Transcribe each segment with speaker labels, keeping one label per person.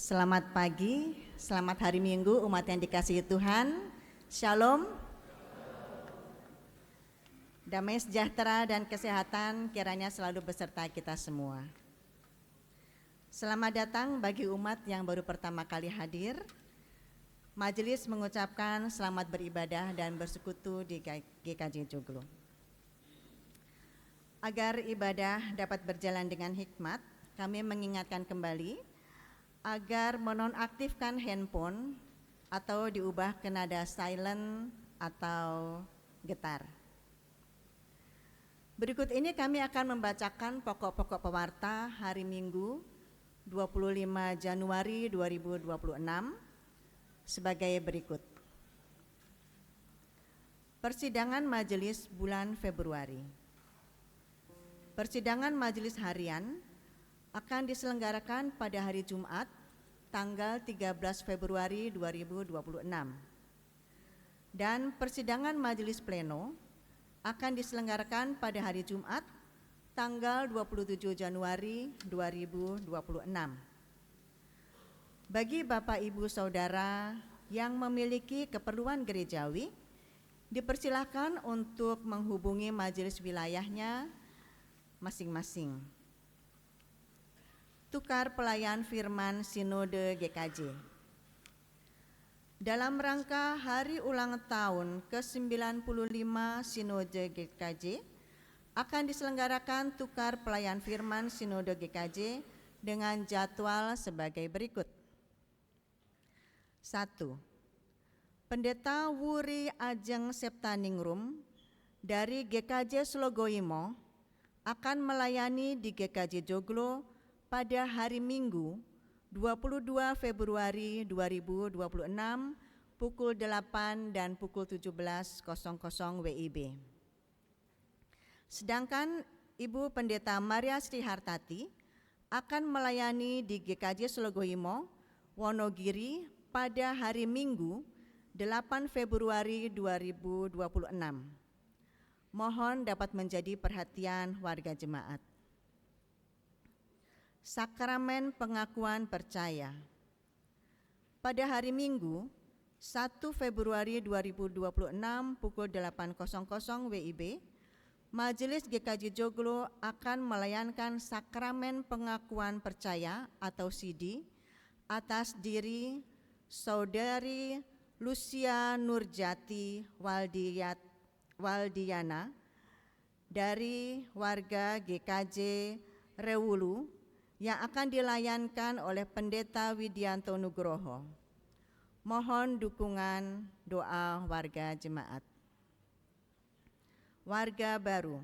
Speaker 1: Selamat pagi, selamat hari Minggu umat yang dikasihi Tuhan. Shalom. Damai sejahtera dan kesehatan kiranya selalu beserta kita semua. Selamat datang bagi umat yang baru pertama kali hadir. Majelis mengucapkan selamat beribadah dan bersekutu di GKJ Joglo. Agar ibadah dapat berjalan dengan hikmat, kami mengingatkan kembali agar menonaktifkan handphone atau diubah ke nada silent atau getar. Berikut ini kami akan membacakan pokok-pokok pewarta hari Minggu 25 Januari 2026 sebagai berikut. Persidangan Majelis bulan Februari. Persidangan Majelis Harian akan diselenggarakan pada hari Jumat tanggal 13 Februari 2026 dan persidangan Majelis Pleno akan diselenggarakan pada hari Jumat tanggal 27 Januari 2026. Bagi Bapak Ibu Saudara yang memiliki keperluan gerejawi, dipersilahkan untuk menghubungi majelis wilayahnya masing-masing. Tukar pelayan firman Sinode GKJ. Dalam rangka hari ulang tahun ke-95 Sinode GKJ akan diselenggarakan tukar pelayan firman Sinode GKJ dengan jadwal sebagai berikut. 1. Pendeta Wuri Ajeng Septaningrum dari GKJ Slogoimo akan melayani di GKJ Joglo pada hari Minggu 22 Februari 2026 pukul 8 dan pukul 17.00 WIB. Sedangkan Ibu Pendeta Maria Sri Hartati akan melayani di GKJ Slogoimo, Wonogiri pada hari Minggu 8 Februari 2026. Mohon dapat menjadi perhatian warga jemaat. Sakramen pengakuan percaya. Pada hari Minggu 1 Februari 2026 pukul 8.00 WIB, Majelis GKJ Joglo akan melayankan sakramen pengakuan percaya atau CD atas diri Saudari Lucia Nurjati Waldiana dari warga GKJ Rewulu yang akan dilayankan oleh Pendeta Widianto Nugroho. Mohon dukungan doa warga jemaat. Warga baru.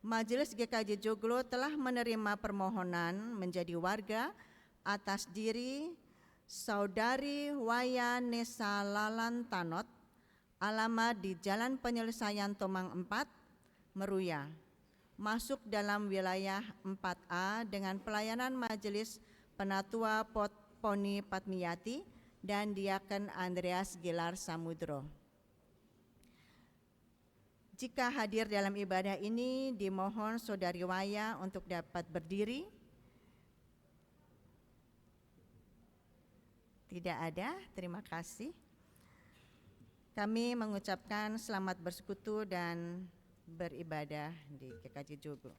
Speaker 1: Majelis GKJ Joglo telah menerima permohonan menjadi warga atas diri Saudari Waya Nesa Lalantanot, alamat di Jalan Penyelesaian Tomang 4, Meruya, masuk dalam wilayah 4A dengan pelayanan Majelis Penatua Poni Patmiyati dan Diaken Andreas Gilar Samudro. Jika hadir dalam ibadah ini, dimohon Saudari Waya untuk dapat berdiri. Tidak ada, terima kasih. Kami mengucapkan selamat bersekutu dan beribadah di GKJ Joglo.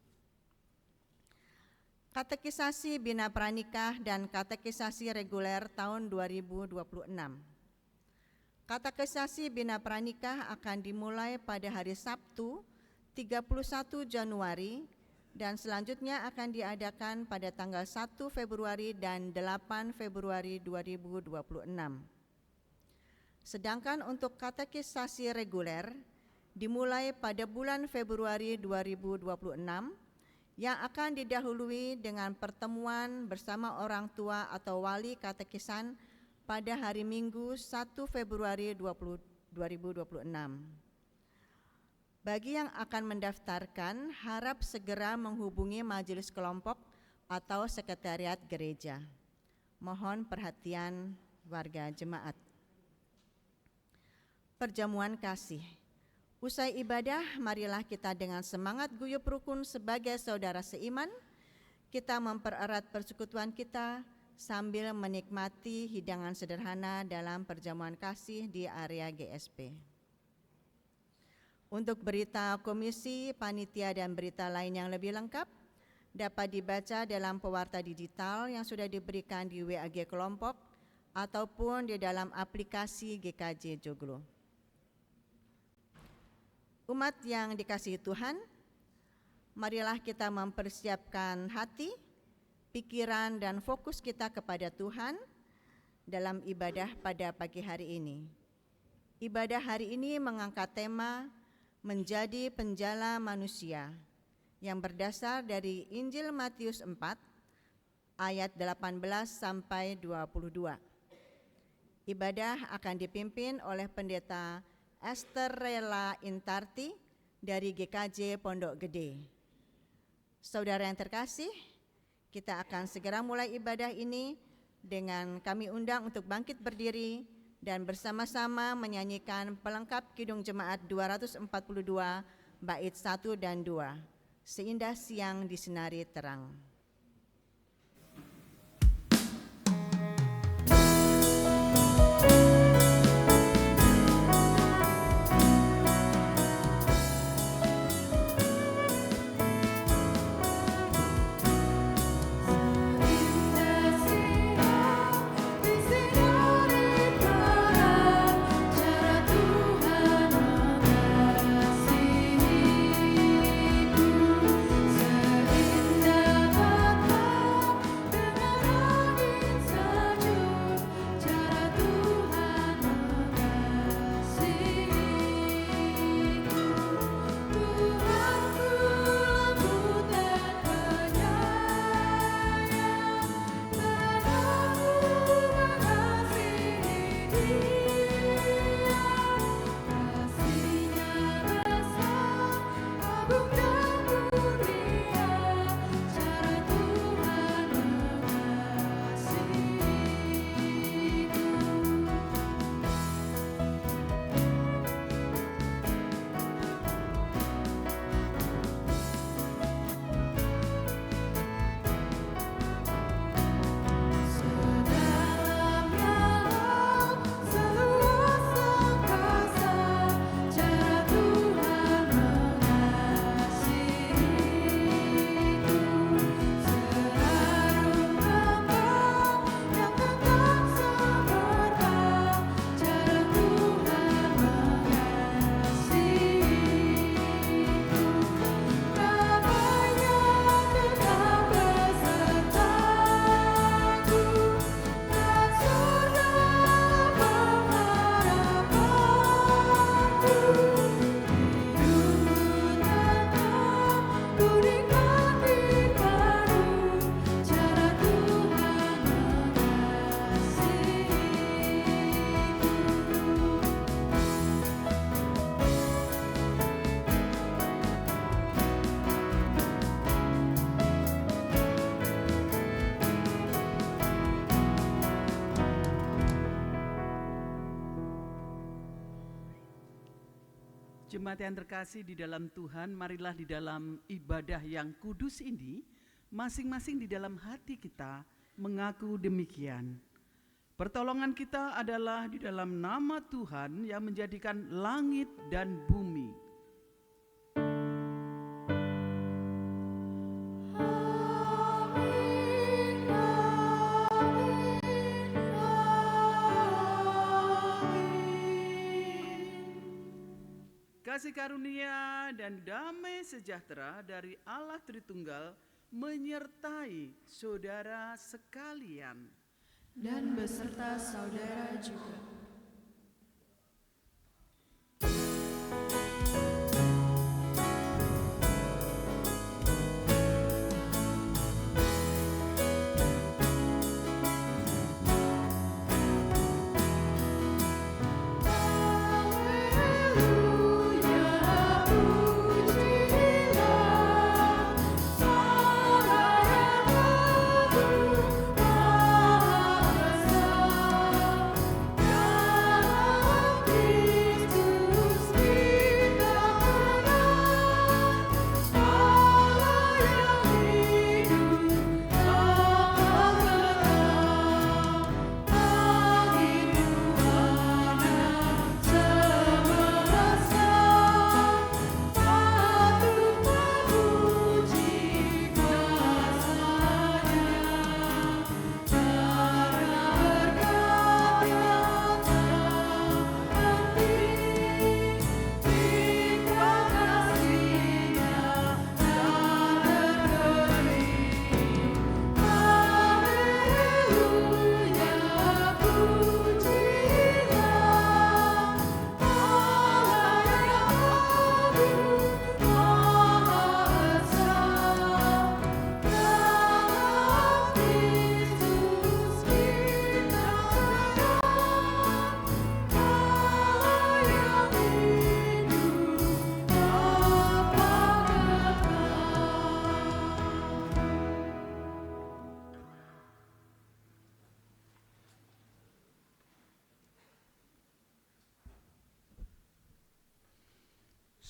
Speaker 1: Katekisasi Bina Pranikah dan Katekisasi Reguler tahun 2026. Katekisasi Bina Pranikah akan dimulai pada hari Sabtu 31 Januari dan selanjutnya akan diadakan pada tanggal 1 Februari dan 8 Februari 2026. Sedangkan untuk katekisasi reguler dimulai pada bulan Februari 2026 yang akan didahului dengan pertemuan bersama orang tua atau wali katekisan pada hari Minggu 1 Februari 2026. Bagi yang akan mendaftarkan, harap segera menghubungi majelis kelompok atau sekretariat gereja. Mohon perhatian warga jemaat. Perjamuan kasih. Usai ibadah, marilah kita dengan semangat guyup rukun sebagai saudara seiman, kita mempererat persekutuan kita sambil menikmati hidangan sederhana dalam perjamuan kasih di area GSP. Untuk berita komisi, panitia, dan berita lain yang lebih lengkap dapat dibaca dalam pewarta digital yang sudah diberikan di WAG kelompok ataupun di dalam aplikasi GKJ Joglo. Umat yang dikasihi Tuhan, marilah kita mempersiapkan hati, pikiran, dan fokus kita kepada Tuhan dalam ibadah pada pagi hari ini. Ibadah hari ini mengangkat tema menjadi penjala manusia yang berdasar dari Injil Matius 4 ayat 18 sampai 22. Ibadah akan dipimpin oleh Pendeta Esther Rela Intarti dari GKJ Pondok Gede. Saudara yang terkasih, kita akan segera mulai ibadah ini dengan kami undang untuk bangkit berdiri dan bersama-sama menyanyikan pelengkap Kidung Jemaat 242 bait 1 dan 2, Seindah Siang Disinari Terang.
Speaker 2: Jemaat yang terkasih di dalam Tuhan, marilah di dalam ibadah yang kudus ini, masing-masing di dalam hati kita mengaku demikian. Pertolongan kita adalah di dalam nama Tuhan yang menjadikan langit dan bumi. Kasih karunia dan damai sejahtera dari Allah Tritunggal menyertai saudara sekalian
Speaker 3: dan beserta saudara juga.
Speaker 4: Yeah.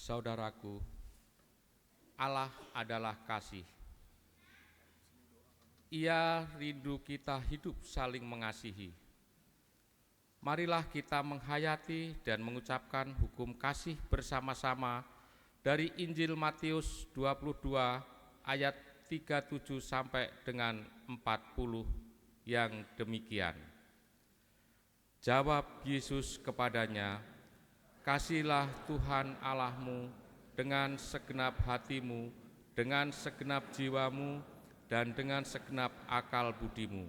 Speaker 4: Saudaraku, Allah adalah kasih. Ia rindu kita hidup saling mengasihi. Marilah kita menghayati dan mengucapkan hukum kasih bersama-sama dari Injil Matius 22 ayat 37 sampai dengan 40 yang demikian. Jawab Yesus kepadanya, "Kasihilah Tuhan Allahmu dengan segenap hatimu, dengan segenap jiwamu, dan dengan segenap akal budimu.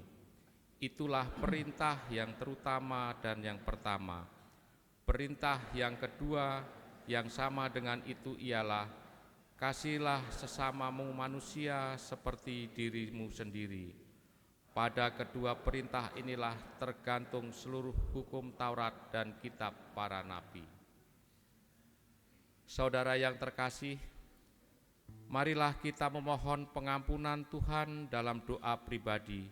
Speaker 4: Itulah perintah yang terutama dan yang pertama. Perintah yang kedua yang sama dengan itu ialah, kasihilah sesamamu manusia seperti dirimu sendiri. Pada kedua perintah inilah tergantung seluruh hukum Taurat dan kitab para nabi." Saudara yang terkasih, marilah kita memohon pengampunan Tuhan dalam doa pribadi.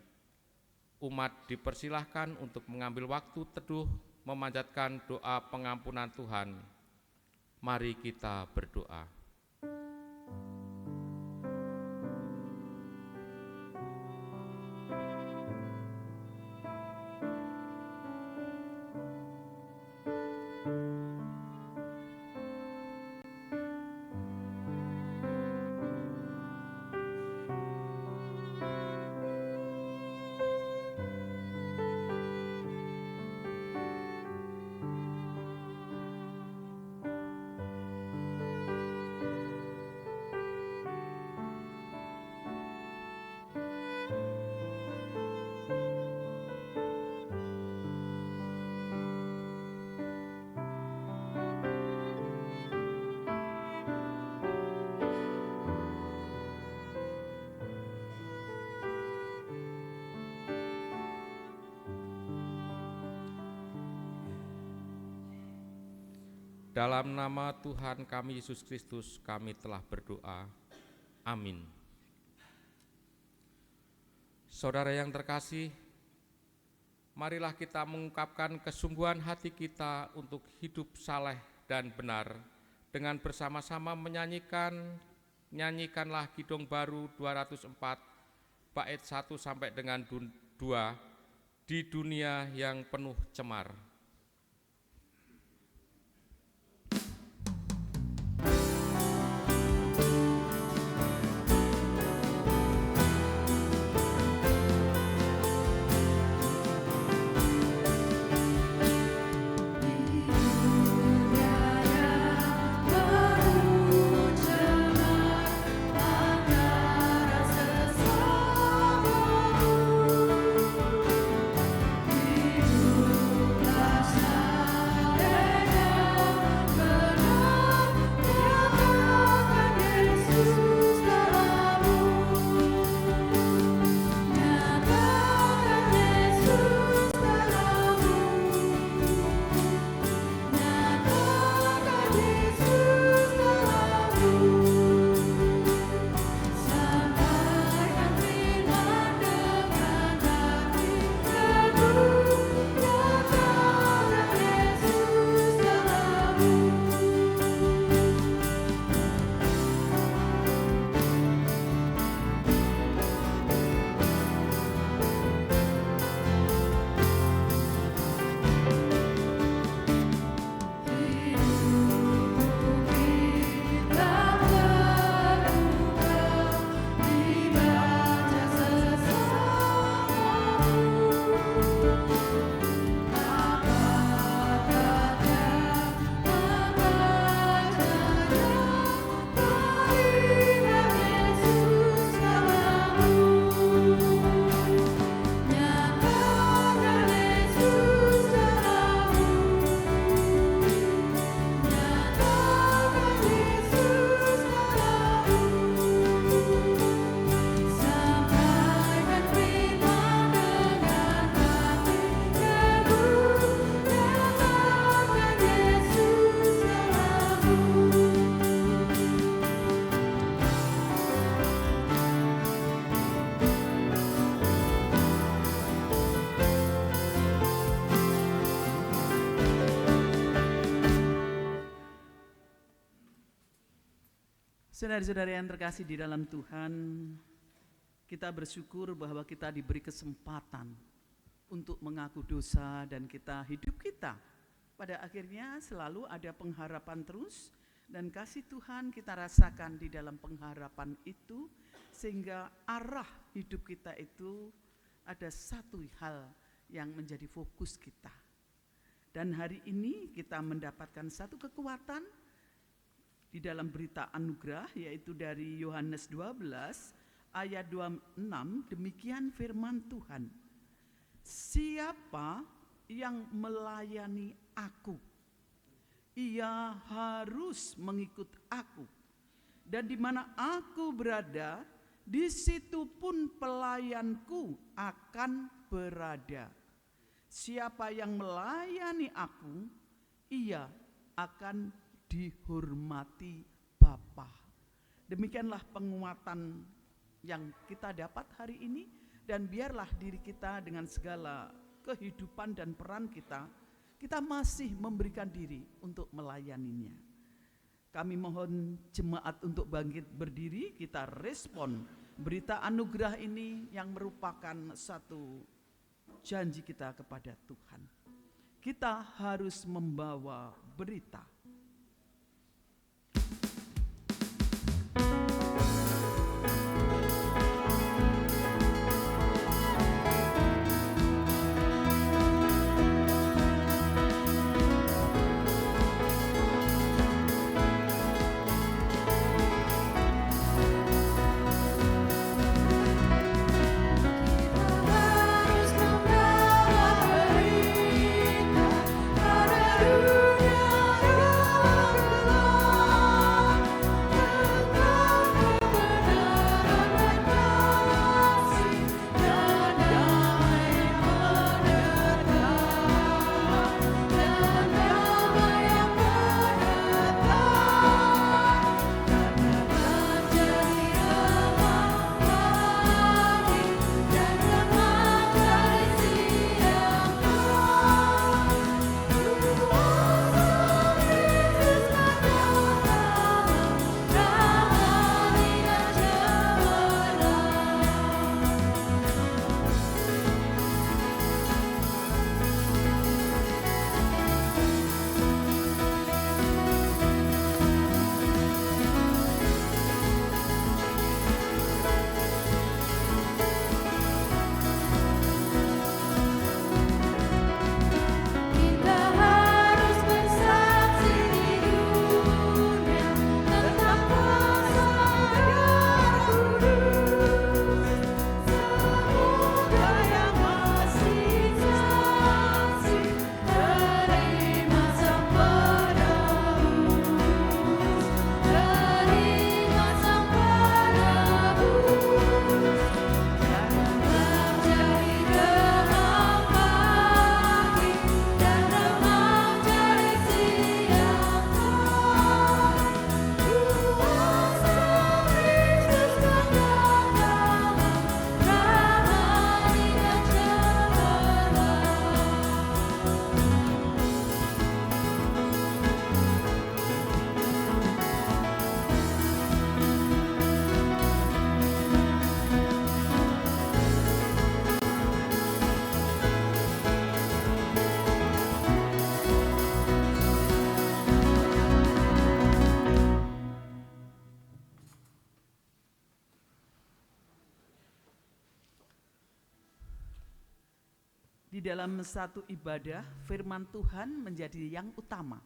Speaker 4: Umat dipersilahkan untuk mengambil waktu teduh memanjatkan doa pengampunan Tuhan. Mari kita berdoa. Dalam nama Tuhan kami Yesus Kristus kami telah berdoa. Amin. Saudara yang terkasih, marilah kita mengungkapkan kesungguhan hati kita untuk hidup saleh dan benar dengan bersama-sama nyanyikanlah Kidung Baru 204 bait 1 sampai dengan 2, di dunia yang penuh cemar.
Speaker 3: Hidup
Speaker 2: Saudara-saudara yang terkasih di dalam Tuhan, kita bersyukur bahwa kita diberi kesempatan untuk mengaku dosa, dan hidup kita pada akhirnya selalu ada pengharapan terus, dan kasih Tuhan kita rasakan di dalam pengharapan itu, sehingga arah hidup kita itu ada satu hal yang menjadi fokus kita. Dan hari ini kita mendapatkan satu kekuatan di dalam berita anugerah, yaitu dari Yohanes 12 ayat 26, demikian firman Tuhan. Siapa yang melayani aku, ia harus mengikut aku. Dan di mana aku berada, di situ pun pelayanku akan berada. Siapa yang melayani aku, ia akan dihormati Bapa. Demikianlah penguatan yang kita dapat hari ini, dan biarlah diri kita dengan segala kehidupan dan peran kita masih memberikan diri untuk melayaninya. Kami mohon jemaat untuk bangkit berdiri, kita respon berita anugerah ini yang merupakan satu janji kita kepada Tuhan. Kita harus membawa berita. Di dalam satu ibadah, firman Tuhan menjadi yang utama.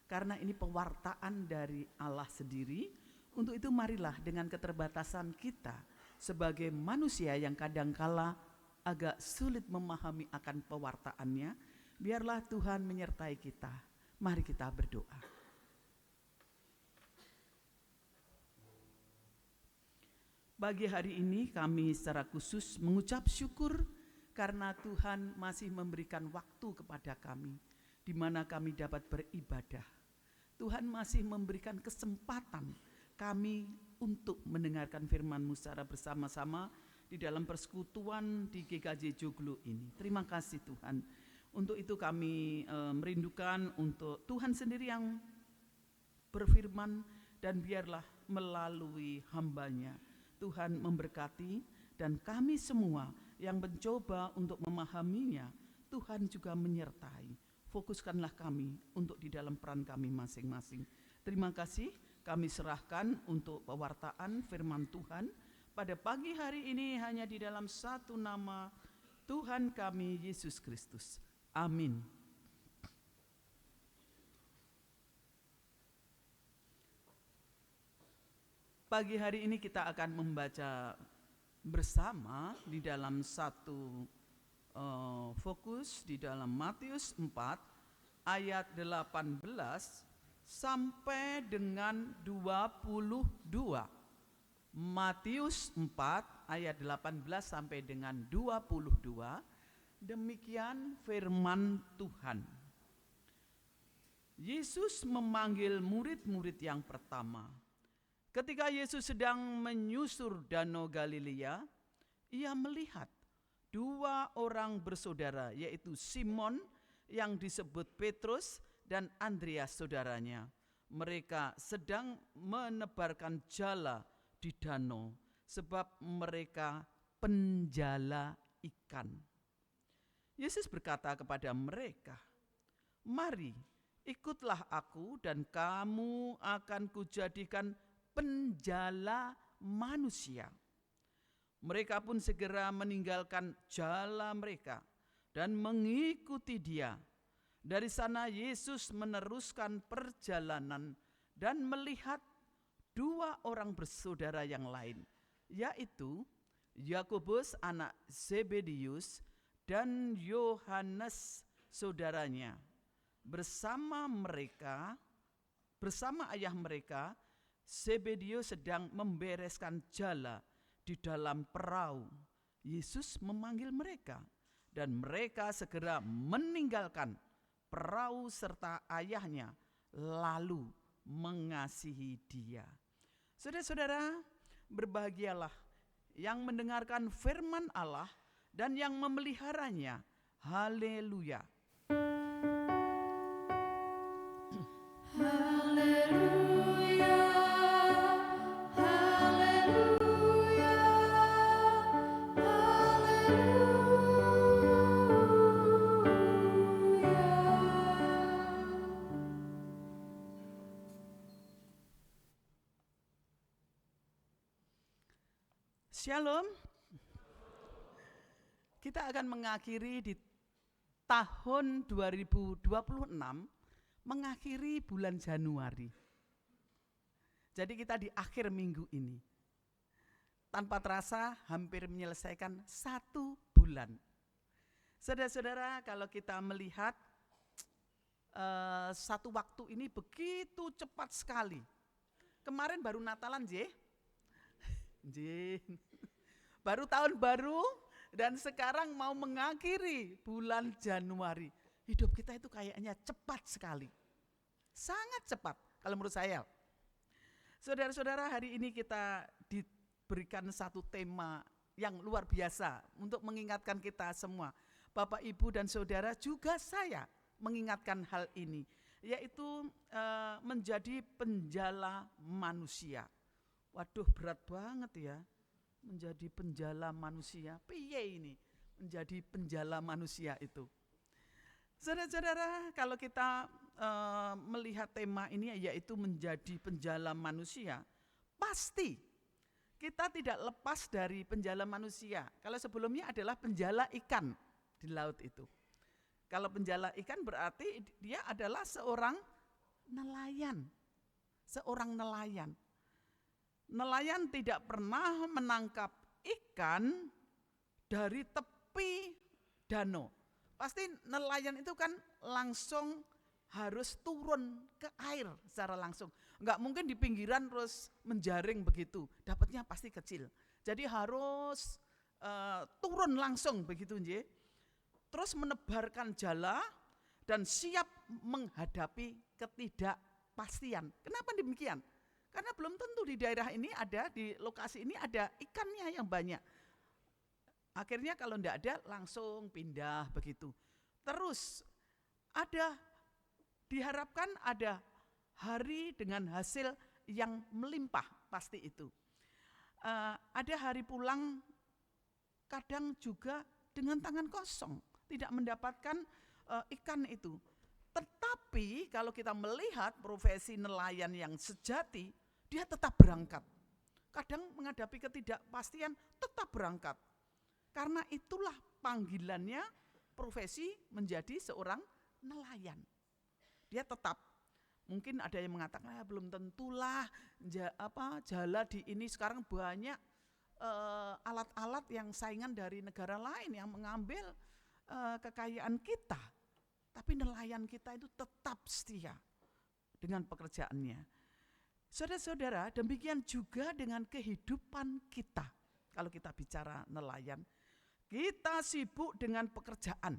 Speaker 2: Karena ini pewartaan dari Allah sendiri. Untuk itu marilah dengan keterbatasan kita sebagai manusia yang kadangkala agak sulit memahami akan pewartaannya, biarlah Tuhan menyertai kita. Mari kita berdoa. Pagi hari ini kami secara khusus mengucap syukur karena Tuhan masih memberikan waktu kepada kami, di mana kami dapat beribadah. Tuhan masih memberikan kesempatan kami untuk mendengarkan firman-Mu secara bersama-sama di dalam persekutuan di GKJ Joglo ini. Terima kasih Tuhan. Untuk itu kami merindukan untuk Tuhan sendiri yang berfirman dan biarlah melalui hamba-Nya Tuhan memberkati, dan kami semua yang mencoba untuk memahaminya, Tuhan juga menyertai. Fokuskanlah kami untuk di dalam peran kami masing-masing. Terima kasih, kami serahkan untuk pewartaan firman Tuhan pada pagi hari ini hanya di dalam satu nama, Tuhan kami Yesus Kristus. Amin. Pagi hari ini kita akan membaca bersama di dalam satu fokus di dalam Matius 4 ayat 18 sampai dengan 22. Matius 4 ayat 18 sampai dengan 22. Demikian firman Tuhan. Yesus memanggil murid-murid yang pertama. Ketika Yesus sedang menyusur Danau Galilea, ia melihat dua orang bersaudara, yaitu Simon yang disebut Petrus dan Andreas saudaranya. Mereka sedang menebarkan jala di danau, sebab mereka penjala ikan. Yesus berkata kepada mereka, "Mari, ikutlah aku dan kamu akan kujadikan penjala manusia." Mereka pun segera meninggalkan jala mereka dan mengikuti Dia. Dari sana Yesus meneruskan perjalanan dan melihat dua orang bersaudara yang lain, yaitu Yakobus anak Zebedius dan Yohanes saudaranya. Bersama ayah mereka, Zebedius sedang membereskan jala di dalam perahu. Yesus memanggil mereka, dan mereka segera meninggalkan perahu serta ayahnya, lalu mengasihi Dia. Saudara-saudara, berbahagialah yang mendengarkan firman Allah dan yang memeliharanya. Haleluya.
Speaker 3: Haleluya, haleluya, haleluya.
Speaker 2: Shalom. Kita akan mengakhiri di tahun 2026, mengakhiri bulan Januari. Jadi kita di akhir minggu ini, tanpa terasa hampir menyelesaikan 1 bulan. Saudara-saudara, kalau kita melihat satu waktu ini begitu cepat sekali. Kemarin baru Natalan, baru tahun baru, dan sekarang mau mengakhiri bulan Januari. Hidup kita itu kayaknya cepat sekali. Sangat cepat kalau menurut saya. Saudara-saudara, hari ini kita diberikan satu tema yang luar biasa untuk mengingatkan kita semua. Bapak, Ibu, dan Saudara, juga saya mengingatkan hal ini, yaitu menjadi penjala manusia. Waduh, berat banget ya, menjadi penjala manusia. Piye ini menjadi penjala manusia itu? Saudara-saudara, kalau kita melihat tema ini, yaitu menjadi penjala manusia, pasti kita tidak lepas dari penjala manusia. Kalau sebelumnya adalah penjala ikan di laut itu. Kalau penjala ikan berarti dia adalah seorang nelayan. Seorang nelayan. Nelayan tidak pernah menangkap ikan dari tepi danau. Pasti nelayan itu kan langsung harus turun ke air secara langsung. Enggak mungkin di pinggiran terus menjaring begitu, dapatnya pasti kecil. Jadi harus turun langsung begitu, nggih. Terus menebarkan jala dan siap menghadapi ketidakpastian. Kenapa demikian? Karena belum tentu di daerah ini ada, di lokasi ini ada ikannya yang banyak. Akhirnya kalau enggak ada langsung pindah begitu. Terus diharapkan ada hari dengan hasil yang melimpah pasti itu. Ada hari pulang kadang juga dengan tangan kosong, tidak mendapatkan ikan itu. Tetapi kalau kita melihat profesi nelayan yang sejati, dia tetap berangkat. Kadang menghadapi ketidakpastian tetap berangkat. Karena itulah panggilannya profesi menjadi seorang nelayan. Dia tetap. Mungkin ada yang mengatakan belum tentulah jala di ini sekarang banyak alat-alat yang saingan dari negara lain yang mengambil kekayaan kita. Tapi nelayan kita itu tetap setia dengan pekerjaannya. Saudara-saudara, demikian juga dengan kehidupan kita. Kalau kita bicara nelayan, kita sibuk dengan pekerjaan.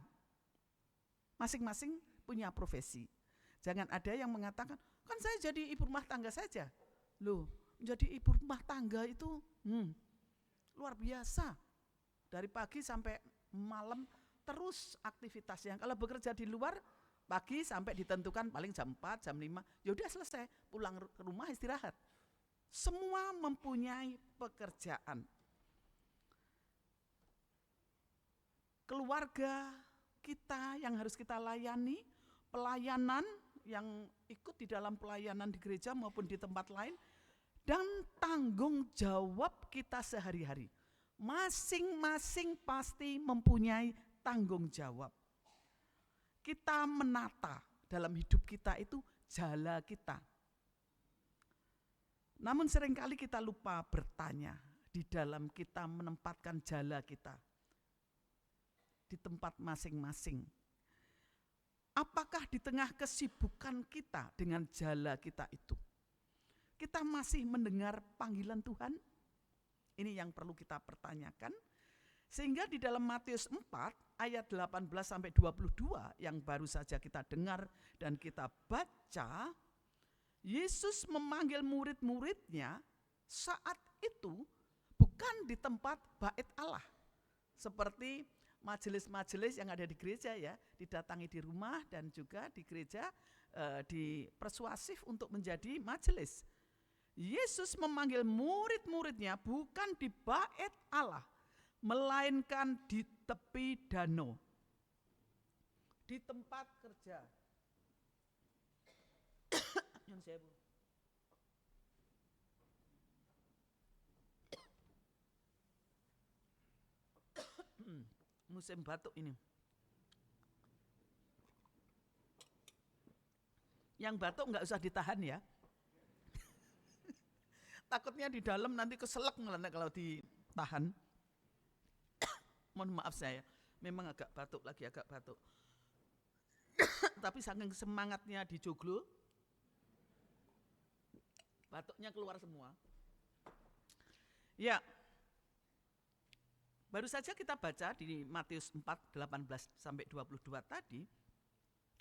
Speaker 2: Masing-masing punya profesi. Jangan ada yang mengatakan, kan saya jadi ibu rumah tangga saja. Loh, menjadi ibu rumah tangga itu luar biasa. Dari pagi sampai malam terus aktivitasnya. Kalau bekerja di luar, pagi sampai ditentukan paling jam 4, jam 5, ya udah selesai, pulang ke rumah istirahat. Semua mempunyai pekerjaan. Keluarga kita yang harus kita layani, pelayanan yang ikut di dalam pelayanan di gereja maupun di tempat lain, dan tanggung jawab kita sehari-hari. Masing-masing pasti mempunyai tanggung jawab. Kita menata dalam hidup kita itu jala kita. Namun seringkali kita lupa bertanya di dalam kita menempatkan jala kita di tempat masing-masing. Apakah di tengah kesibukan kita dengan jala kita itu, kita masih mendengar panggilan Tuhan? Ini yang perlu kita pertanyakan. Sehingga di dalam Matius 4 ayat 18 sampai 22 yang baru saja kita dengar dan kita baca, Yesus memanggil murid-muridnya saat itu bukan di tempat bait Allah. Seperti majelis-majelis yang ada di gereja ya, didatangi di rumah dan juga di gereja dipersuasif untuk menjadi majelis. Yesus memanggil murid-muridnya bukan di bait Allah, melainkan di tepi danau, di tempat kerja. Musim batuk ini. Yang batuk nggak usah ditahan ya. Takutnya di dalam nanti keselak ngelentek kalau ditahan. Mohon maaf saya, memang agak batuk lagi, agak batuk. Tapi saking semangatnya di joglo, batuknya keluar semua. Ya, baru saja kita baca di Matius 4, 18 sampai 22 tadi,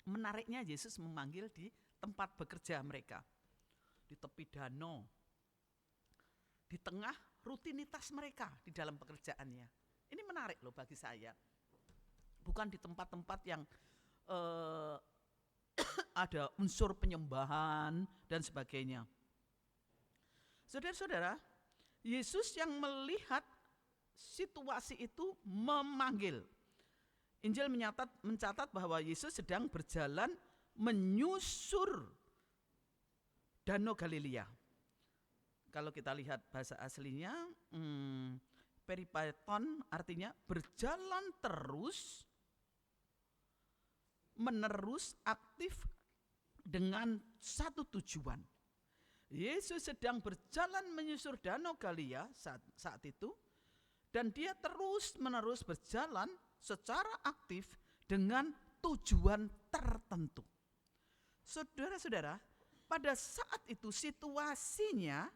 Speaker 2: menariknya Yesus memanggil di tempat bekerja mereka, di tepi danau, di tengah rutinitas mereka di dalam pekerjaannya. Ini menarik loh bagi saya. Bukan di tempat-tempat yang ada unsur penyembahan dan sebagainya. Saudara-saudara, Yesus yang melihat situasi itu memanggil. Injil mencatat bahwa Yesus sedang berjalan menyusur Danau Galilea. Kalau kita lihat bahasa aslinya, peripaeton artinya berjalan terus, menerus, aktif dengan satu tujuan. Yesus sedang berjalan menyusur Danau Galilea saat itu, dan dia terus menerus berjalan secara aktif dengan tujuan tertentu. Saudara-saudara, pada saat itu situasinya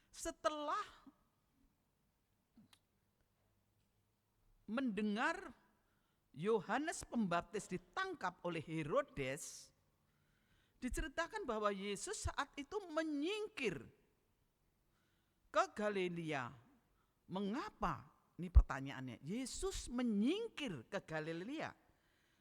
Speaker 2: setelah mendengar Yohanes Pembaptis ditangkap oleh Herodes, diceritakan bahwa Yesus saat itu menyingkir ke Galilea. Mengapa? Ini pertanyaannya. Yesus menyingkir ke Galilea.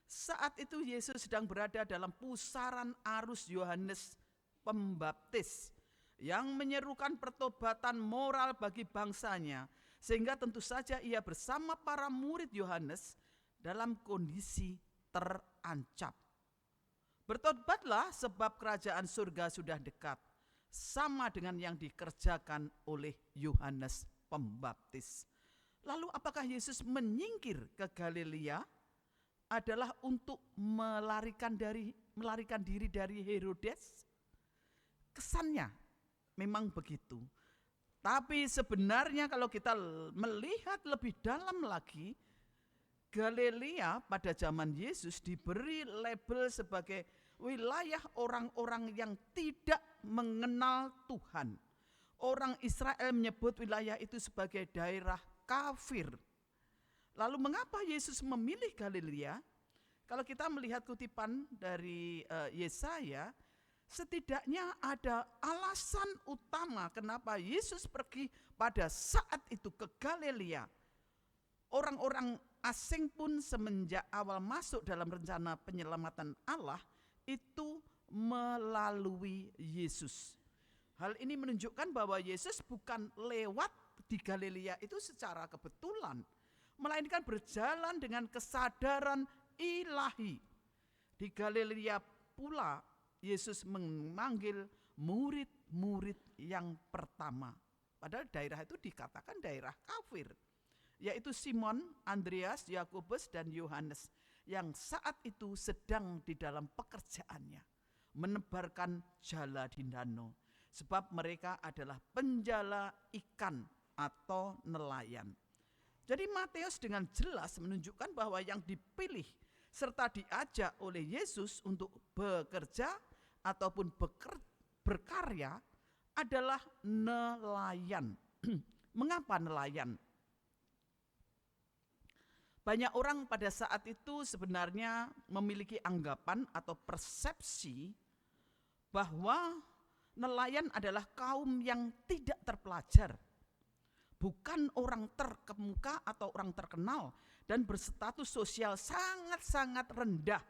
Speaker 2: Saat itu Yesus sedang berada dalam pusaran arus Yohanes Pembaptis. yang menyerukan pertobatan moral bagi bangsanya, sehingga tentu saja ia bersama para murid Yohanes dalam kondisi terancam. Bertobatlah sebab kerajaan surga sudah dekat, sama dengan yang dikerjakan oleh Yohanes Pembaptis. Lalu apakah Yesus menyingkir ke Galilea adalah untuk melarikan diri dari Herodes? Kesannya memang begitu. Tapi sebenarnya kalau kita melihat lebih dalam lagi, Galilea pada zaman Yesus diberi label sebagai wilayah orang-orang yang tidak mengenal Tuhan. Orang Israel menyebut wilayah itu sebagai daerah kafir. Lalu mengapa Yesus memilih Galilea? Kalau kita melihat kutipan dari Yesaya, setidaknya ada alasan utama kenapa Yesus pergi pada saat itu ke Galilea. Orang-orang asing pun semenjak awal masuk dalam rencana penyelamatan Allah itu melalui Yesus. Hal ini menunjukkan bahwa Yesus bukan lewat di Galilea itu secara kebetulan, melainkan berjalan dengan kesadaran ilahi. Di Galilea pula Yesus memanggil murid-murid yang pertama. Padahal daerah itu dikatakan daerah kafir, yaitu Simon, Andreas, Yakobus, dan Yohanes, yang saat itu sedang di dalam pekerjaannya, menebarkan jala di danau, sebab mereka adalah penjala ikan atau nelayan. Jadi Matius dengan jelas menunjukkan bahwa yang dipilih serta diajak oleh Yesus untuk bekerja ataupun berkarya adalah nelayan. Mengapa nelayan? Banyak orang pada saat itu sebenarnya memiliki anggapan atau persepsi bahwa nelayan adalah kaum yang tidak terpelajar, bukan orang terkemuka atau orang terkenal dan berstatus sosial sangat-sangat rendah.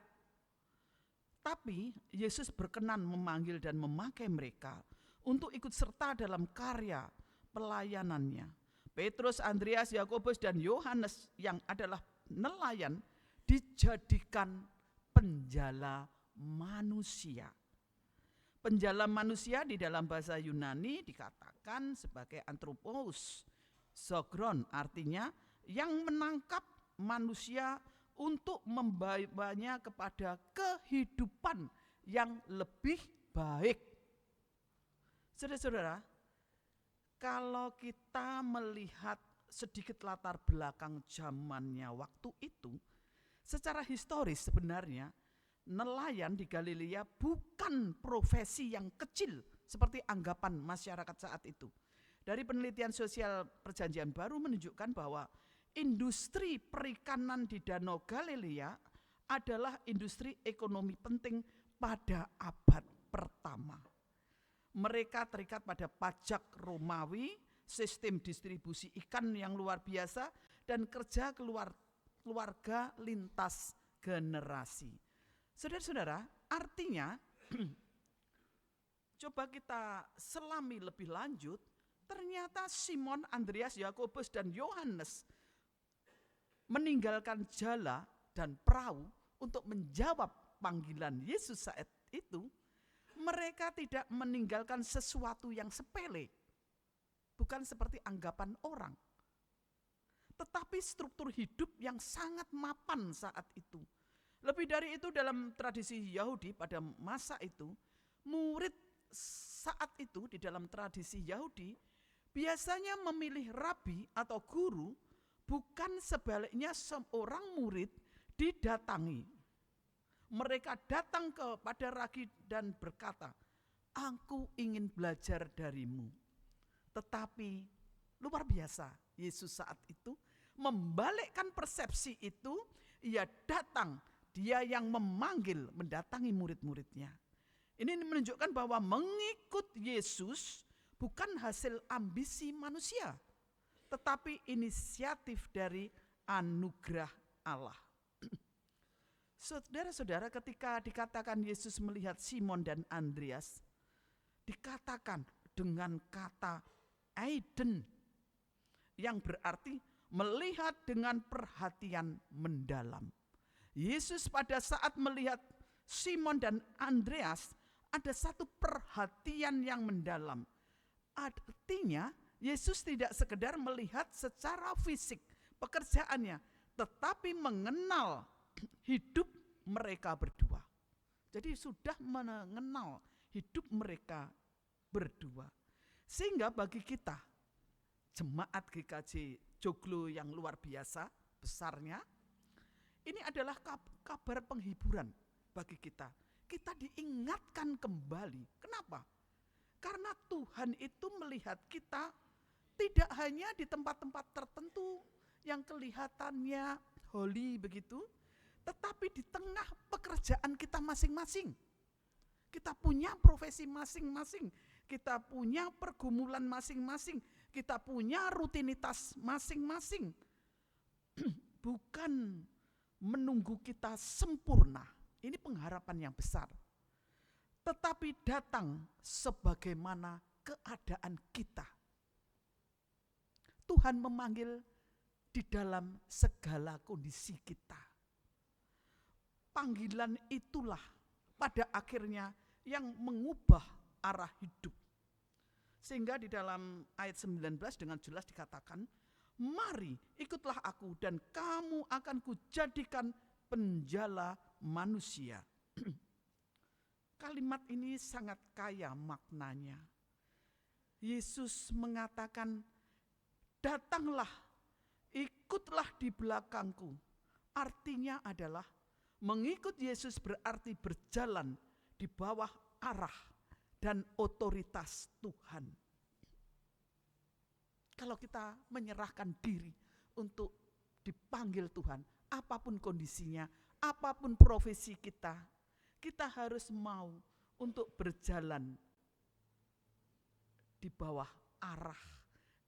Speaker 2: Tapi Yesus berkenan memanggil dan memakai mereka untuk ikut serta dalam karya pelayanannya. Petrus, Andreas, Yakobus, dan Yohanes yang adalah nelayan dijadikan penjala manusia. Penjala manusia di dalam bahasa Yunani dikatakan sebagai anthropos, sogron, artinya yang menangkap manusia untuk membawanya kepada kehidupan yang lebih baik. Saudara-saudara, kalau kita melihat sedikit latar belakang zamannya waktu itu, secara historis sebenarnya nelayan di Galilea bukan profesi yang kecil seperti anggapan masyarakat saat itu. Dari penelitian sosial Perjanjian Baru menunjukkan bahwa industri perikanan di Danau Galilea adalah industri ekonomi penting pada abad pertama. Mereka terikat pada pajak Romawi, sistem distribusi ikan yang luar biasa, dan kerja keluarga lintas generasi. Saudara-saudara, artinya coba kita selami lebih lanjut, ternyata Simon, Andreas, Yakobus, dan Yohanes meninggalkan jala dan perahu untuk menjawab panggilan Yesus saat itu. Mereka tidak meninggalkan sesuatu yang sepele, bukan seperti anggapan orang, tetapi struktur hidup yang sangat mapan saat itu. Lebih dari itu, dalam tradisi Yahudi pada masa itu, murid saat itu di dalam tradisi Yahudi biasanya memilih rabi atau guru, bukan sebaliknya seorang murid didatangi. Mereka datang kepada rabi dan berkata, "Aku ingin belajar darimu." Tetapi luar biasa, Yesus saat itu membalikkan persepsi itu. Ia datang, dia yang memanggil, mendatangi murid-muridnya. Ini menunjukkan bahwa mengikut Yesus bukan hasil ambisi manusia, tetapi inisiatif dari anugerah Allah. Saudara-saudara, ketika dikatakan Yesus melihat Simon dan Andreas, dikatakan dengan kata eiden, yang berarti melihat dengan perhatian mendalam. Yesus pada saat melihat Simon dan Andreas, ada satu perhatian yang mendalam. Artinya Yesus tidak sekedar melihat secara fisik pekerjaannya, tetapi mengenal hidup mereka berdua. Jadi sudah mengenal hidup mereka berdua. Sehingga bagi kita, jemaat GKJ Joglo yang luar biasa besarnya, ini adalah kabar penghiburan bagi kita. Kita diingatkan kembali. Kenapa? Karena Tuhan itu melihat kita tidak hanya di tempat-tempat tertentu yang kelihatannya holy begitu, tetapi di tengah pekerjaan kita masing-masing. Kita punya profesi masing-masing, kita punya pergumulan masing-masing, kita punya rutinitas masing-masing. Bukan menunggu kita sempurna, ini pengharapan yang besar. Tetapi datang sebagaimana keadaan kita. Tuhan memanggil di dalam segala kondisi kita. Panggilan itulah pada akhirnya yang mengubah arah hidup. Sehingga di dalam ayat 19 dengan jelas dikatakan, mari ikutlah aku dan kamu akan kujadikan penjala manusia. Kalimat ini sangat kaya maknanya. Yesus mengatakan, datanglah, ikutlah di belakangku. Artinya adalah mengikut Yesus berarti berjalan di bawah arah dan otoritas Tuhan. Kalau kita menyerahkan diri untuk dipanggil Tuhan, apapun kondisinya, apapun profesi kita, kita harus mau untuk berjalan di bawah arah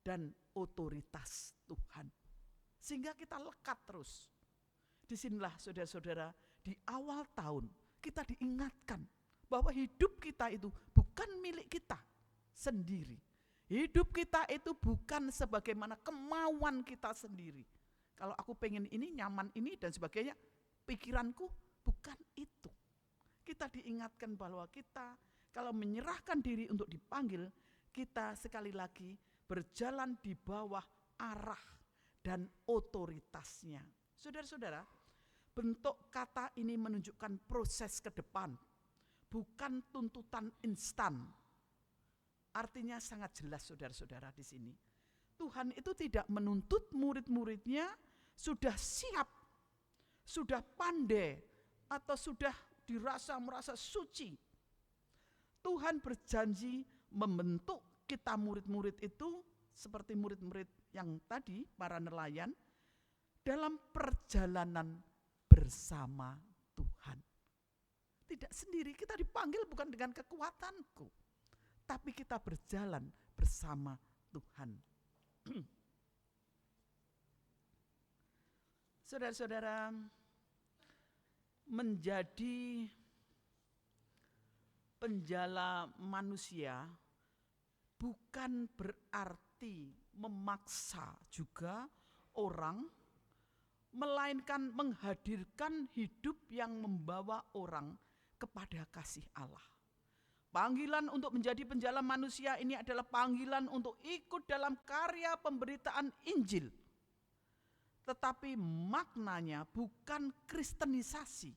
Speaker 2: dan otoritas Tuhan. Sehingga kita lekat terus. Disinilah saudara-saudara, di awal tahun kita diingatkan bahwa hidup kita itu bukan milik kita sendiri. Hidup kita itu bukan sebagaimana kemauan kita sendiri. Kalau aku pengen ini, nyaman ini dan sebagainya, pikiranku bukan itu. Kita diingatkan bahwa kita kalau menyerahkan diri untuk dipanggil, kita sekali lagi berjalan di bawah arah dan otoritasnya. Saudara-saudara, bentuk kata ini menunjukkan proses ke depan, bukan tuntutan instan. Artinya sangat jelas saudara-saudara di sini. Tuhan itu tidak menuntut murid-muridnya sudah siap, sudah pandai, atau sudah merasa suci. Tuhan berjanji membentuk kita murid-murid itu seperti murid-murid yang tadi, para nelayan, dalam perjalanan bersama Tuhan. Tidak sendiri, kita dipanggil bukan dengan kekuatanku, tapi kita berjalan bersama Tuhan. Saudara-saudara, menjadi penjala manusia bukan berarti memaksa juga orang, melainkan menghadirkan hidup yang membawa orang kepada kasih Allah. Panggilan untuk menjadi penjala manusia ini adalah panggilan untuk ikut dalam karya pemberitaan Injil. Tetapi maknanya bukan kristenisasi.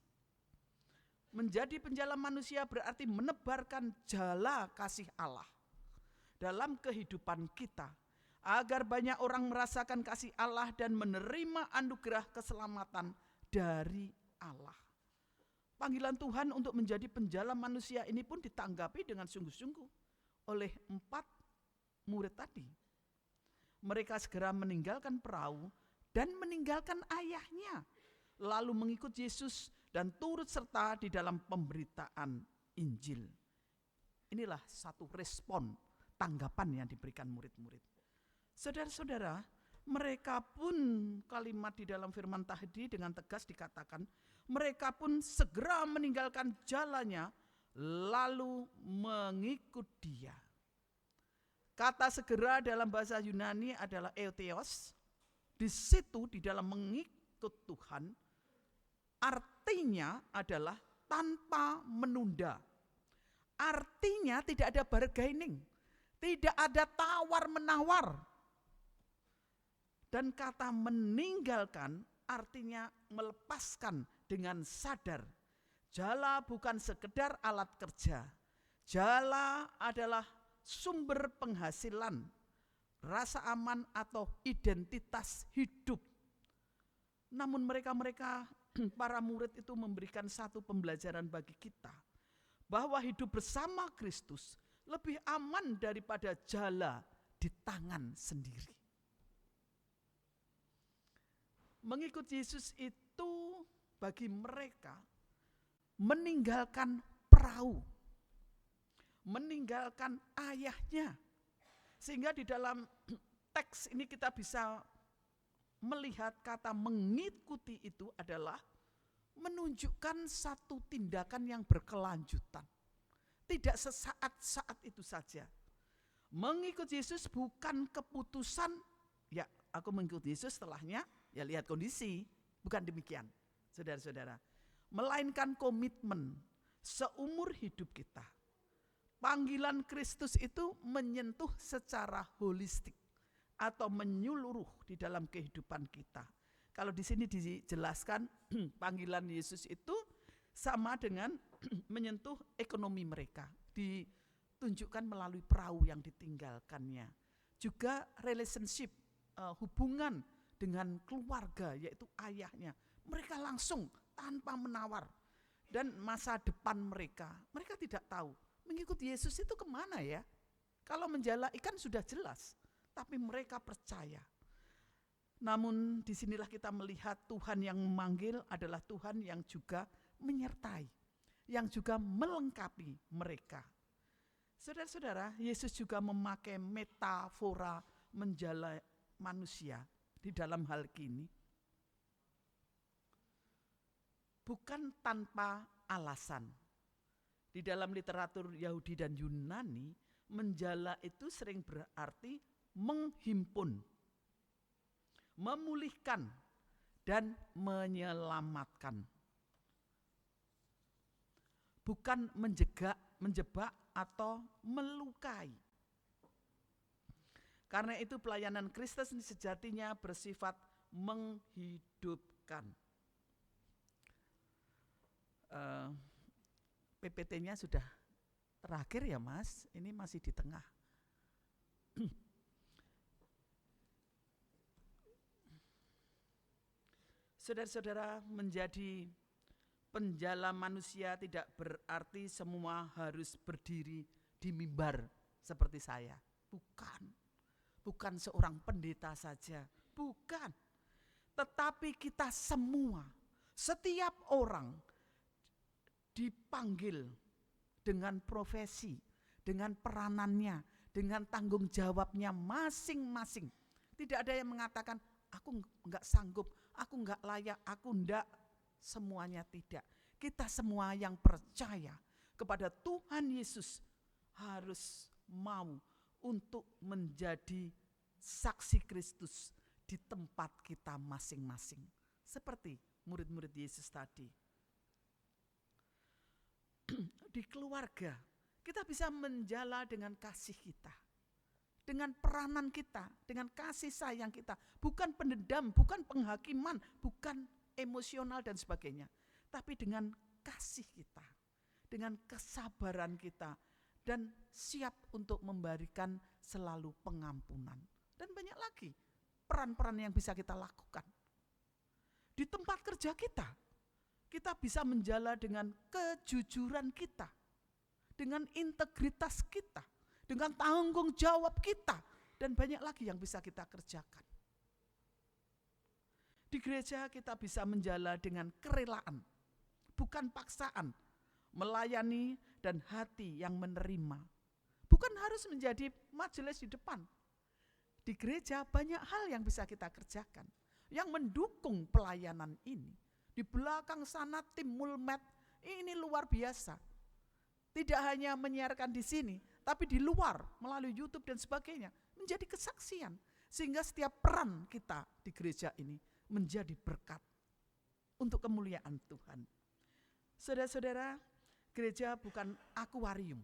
Speaker 2: Menjadi penjala manusia berarti menebarkan jala kasih Allah dalam kehidupan kita, agar banyak orang merasakan kasih Allah dan menerima anugerah keselamatan dari Allah. Panggilan Tuhan untuk menjadi penjala manusia ini pun ditanggapi dengan sungguh-sungguh oleh 4 murid tadi. Mereka segera meninggalkan perahu dan meninggalkan ayahnya, lalu mengikut Yesus dan turut serta di dalam pemberitaan Injil. Inilah satu respon, tanggapan yang diberikan murid-murid. Saudara-saudara, mereka pun, kalimat di dalam firman tadi dengan tegas dikatakan, mereka pun segera meninggalkan jalannya lalu mengikut dia. Kata segera dalam bahasa Yunani adalah eutheos. Di situ di dalam mengikut Tuhan artinya adalah tanpa menunda. Artinya tidak ada bargaining, tidak ada tawar-menawar. Dan kata meninggalkan artinya melepaskan dengan sadar. Jala bukan sekedar alat kerja. Jala adalah sumber penghasilan, rasa aman atau identitas hidup. Namun mereka para murid itu memberikan satu pembelajaran bagi kita, bahwa hidup bersama Kristus lebih aman daripada jala di tangan sendiri. Mengikut Yesus itu bagi mereka meninggalkan perahu, meninggalkan ayahnya. Sehingga di dalam teks ini kita bisa melihat kata mengikuti itu adalah menunjukkan satu tindakan yang berkelanjutan. Tidak sesaat-saat itu saja. Mengikut Yesus bukan keputusan, ya aku mengikut Yesus setelahnya, ya lihat kondisi. Bukan demikian, saudara-saudara. Melainkan komitmen seumur hidup kita. Panggilan Kristus itu menyentuh secara holistik atau menyeluruh di dalam kehidupan kita. Kalau di sini dijelaskan panggilan Yesus itu sama dengan menyentuh ekonomi mereka, ditunjukkan melalui perahu yang ditinggalkannya. Juga relationship, hubungan dengan keluarga yaitu ayahnya. Mereka langsung tanpa menawar. Dan masa depan mereka tidak tahu. Mengikut Yesus itu kemana ya? Kalau menjala ikan sudah jelas, tapi mereka percaya. Namun disinilah kita melihat Tuhan yang memanggil adalah Tuhan yang juga menyertai, yang juga melengkapi mereka. Saudara-saudara, Yesus juga memakai metafora menjala manusia di dalam hal ini. Bukan tanpa alasan. Di dalam literatur Yahudi dan Yunani, menjala itu sering berarti menghimpun, memulihkan, dan menyelamatkan. Bukan menjebak atau melukai. Karena itu pelayanan Kristus sejatinya bersifat menghidupkan. PPT-nya sudah terakhir ya Mas, ini masih di tengah. Saudara-saudara, menjadi penjala manusia tidak berarti semua harus berdiri di mimbar seperti saya. Bukan seorang pendeta saja, bukan. Tetapi kita semua, setiap orang dipanggil dengan profesi, dengan peranannya, dengan tanggung jawabnya masing-masing. Tidak ada yang mengatakan, aku enggak sanggup, aku enggak layak, aku enggak. Semuanya tidak. Kita semua yang percaya kepada Tuhan Yesus harus mau untuk menjadi saksi Kristus di tempat kita masing-masing. Seperti murid-murid Yesus tadi. Di keluarga, kita bisa menjala dengan kasih kita. Dengan peranan kita, dengan kasih sayang kita. Bukan pendendam, bukan penghakiman, bukan emosional dan sebagainya. Tapi dengan kasih kita, dengan kesabaran kita, dan siap untuk memberikan selalu pengampunan. Dan banyak lagi peran-peran yang bisa kita lakukan. Di tempat kerja kita bisa menjala dengan kejujuran kita, dengan integritas kita, dengan tanggung jawab kita, dan banyak lagi yang bisa kita kerjakan. Di gereja kita bisa menjala dengan kerelaan, bukan paksaan, melayani dan hati yang menerima. Bukan harus menjadi majelis di depan. Di gereja banyak hal yang bisa kita kerjakan, yang mendukung pelayanan ini. Di belakang sana tim Mulmet, ini luar biasa. Tidak hanya menyiarkan di sini, tapi di luar melalui YouTube dan sebagainya menjadi kesaksian. Sehingga setiap peran kita di gereja ini menjadi berkat untuk kemuliaan Tuhan. Saudara-saudara, gereja bukan akuarium.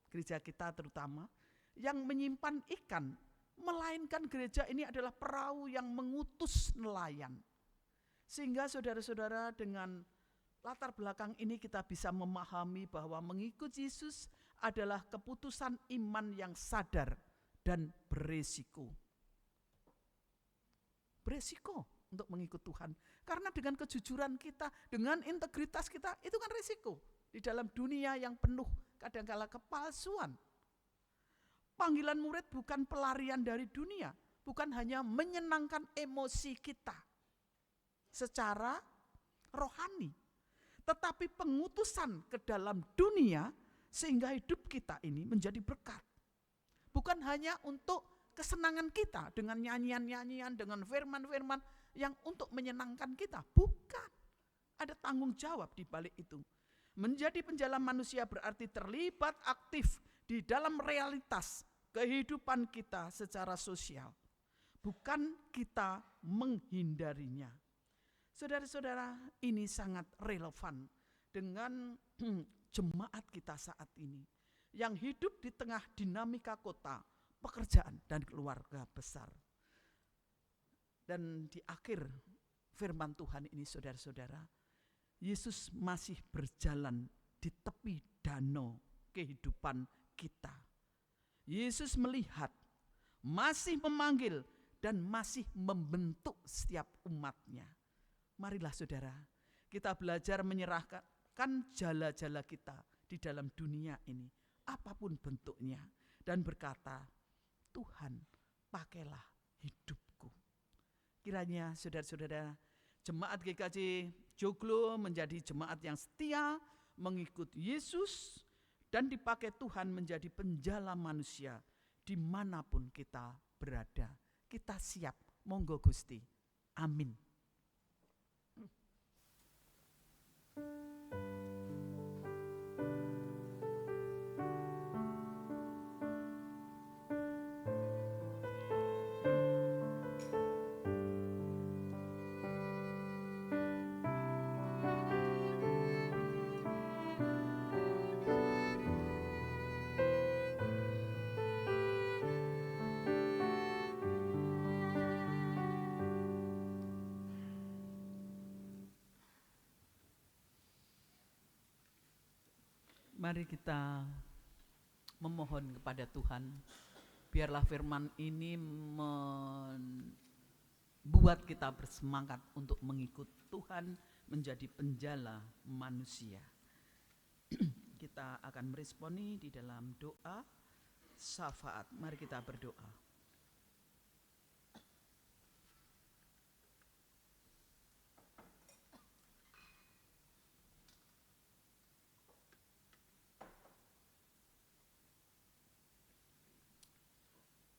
Speaker 2: Gereja kita terutama yang menyimpan ikan, melainkan gereja ini adalah perahu yang mengutus nelayan. Sehingga saudara-saudara, dengan latar belakang ini kita bisa memahami bahwa mengikut Yesus adalah keputusan iman yang sadar dan beresiko. Beresiko untuk mengikut Tuhan. Karena dengan kejujuran kita, dengan integritas kita, itu kan resiko. Di dalam dunia yang penuh kadangkala kepalsuan. Panggilan murid bukan pelarian dari dunia, bukan hanya menyenangkan emosi kita secara rohani, tetapi pengutusan ke dalam dunia sehingga hidup kita ini menjadi berkat. Bukan hanya untuk kesenangan kita dengan nyanyian-nyanyian, dengan firman-firman yang untuk menyenangkan kita, bukan. Ada tanggung jawab di balik itu. Menjadi penjala manusia berarti terlibat aktif di dalam realitas kehidupan kita secara sosial. Bukan kita menghindarinya. Saudara-saudara, ini sangat relevan dengan jemaat kita saat ini. Yang hidup di tengah dinamika kota, pekerjaan, dan keluarga besar. Dan di akhir firman Tuhan ini saudara-saudara, Yesus masih berjalan di tepi danau kehidupan kita. Yesus melihat, masih memanggil, dan masih membentuk setiap umatnya. Marilah saudara, kita belajar menyerahkan jala-jala kita di dalam dunia ini, apapun bentuknya, dan berkata, Tuhan, pakailah hidupku. Kiranya saudara-saudara, jemaat GKJ Joglo menjadi jemaat yang setia, mengikut Yesus, dan dipakai Tuhan menjadi penjala manusia dimanapun kita berada. Kita siap, monggo Gusti. Amin. Mari kita memohon kepada Tuhan, biarlah firman ini membuat kita bersemangat untuk mengikut Tuhan menjadi penjala manusia. Kita akan meresponi di dalam doa syafaat. Mari kita berdoa.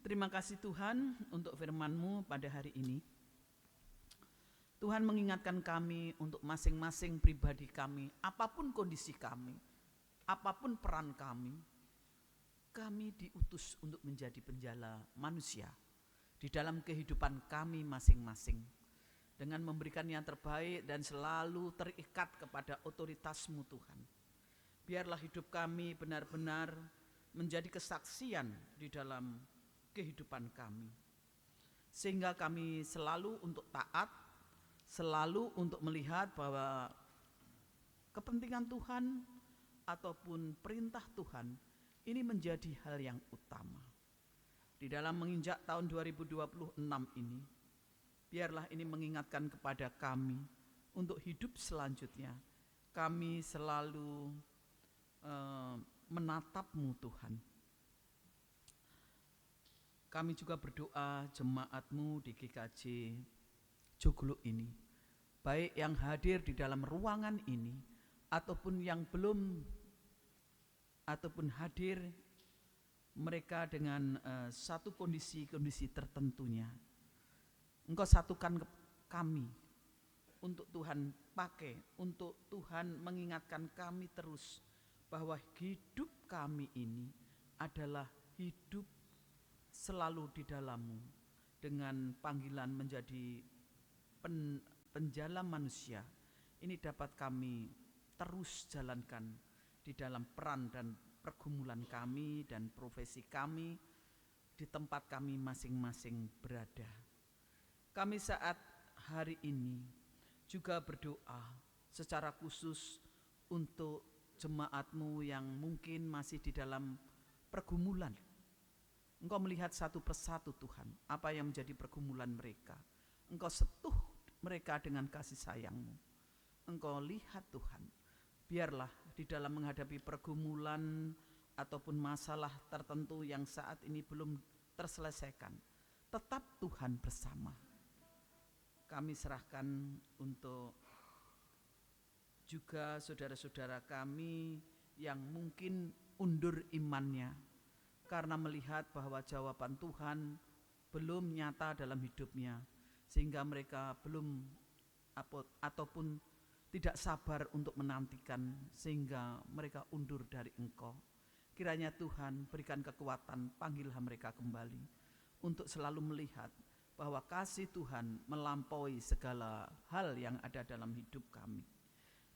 Speaker 2: Terima kasih Tuhan untuk firman-Mu pada hari ini. Tuhan mengingatkan kami untuk masing-masing pribadi kami, apapun kondisi kami, apapun peran kami diutus untuk menjadi penjala manusia di dalam kehidupan kami masing-masing. Dengan memberikan yang terbaik dan selalu terikat kepada otoritas-Mu Tuhan. Biarlah hidup kami benar-benar menjadi kesaksian di dalam kehidupan kami, sehingga kami selalu untuk taat, selalu untuk melihat bahwa kepentingan Tuhan ataupun perintah Tuhan ini menjadi hal yang utama. Di dalam menginjak tahun 2026 ini, biarlah ini mengingatkan kepada kami untuk hidup selanjutnya. Kami selalu menatap-Mu Tuhan. Kami juga berdoa jemaat-Mu di GKJ Joglo ini, baik yang hadir di dalam ruangan ini ataupun yang belum, ataupun hadir mereka dengan satu kondisi-kondisi tertentunya. Engkau satukan kami untuk Tuhan pakai, untuk Tuhan mengingatkan kami terus bahwa hidup kami ini adalah hidup selalu di dalam-Mu dengan panggilan menjadi penjala manusia. Ini dapat kami terus jalankan di dalam peran dan pergumulan kami dan profesi kami di tempat kami masing-masing berada. Kami saat hari ini juga berdoa secara khusus untuk jemaat-Mu yang mungkin masih di dalam pergumulan. Engkau melihat satu persatu Tuhan, apa yang menjadi pergumulan mereka. Engkau sentuh mereka dengan kasih sayang-Mu. Engkau lihat Tuhan, biarlah di dalam menghadapi pergumulan ataupun masalah tertentu yang saat ini belum terselesaikan, tetap Tuhan bersama. Kami serahkan untuk juga saudara-saudara kami yang mungkin undur imannya karena melihat bahwa jawaban Tuhan belum nyata dalam hidupnya, sehingga mereka belum ataupun tidak sabar untuk menantikan sehingga mereka undur dari Engkau. Kiranya Tuhan berikan kekuatan, panggillah mereka kembali untuk selalu melihat bahwa kasih Tuhan melampaui segala hal yang ada dalam hidup kami.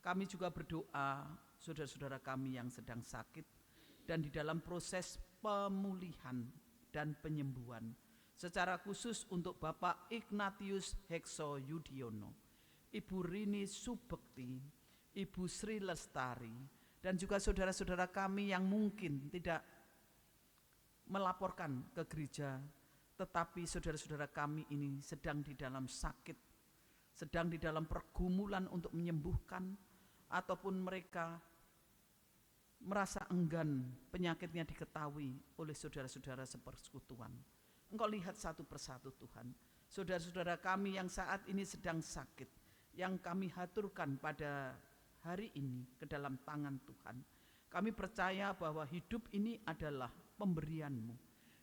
Speaker 2: Kami juga berdoa saudara-saudara kami yang sedang sakit dan di dalam proses pemulihan dan penyembuhan. Secara khusus untuk Bapak Ignatius Hekso Yudiono, Ibu Rini Subekti, Ibu Sri Lestari, dan juga saudara-saudara kami yang mungkin tidak melaporkan ke gereja, tetapi saudara-saudara kami ini sedang di dalam sakit, sedang di dalam pergumulan untuk menyembuhkan, ataupun mereka merasa enggan penyakitnya diketahui oleh saudara-saudara sepersekutuan. Engkau lihat satu persatu Tuhan, saudara-saudara kami yang saat ini sedang sakit, yang kami haturkan pada hari ini ke dalam tangan Tuhan. Kami percaya bahwa hidup ini adalah pemberian-Mu,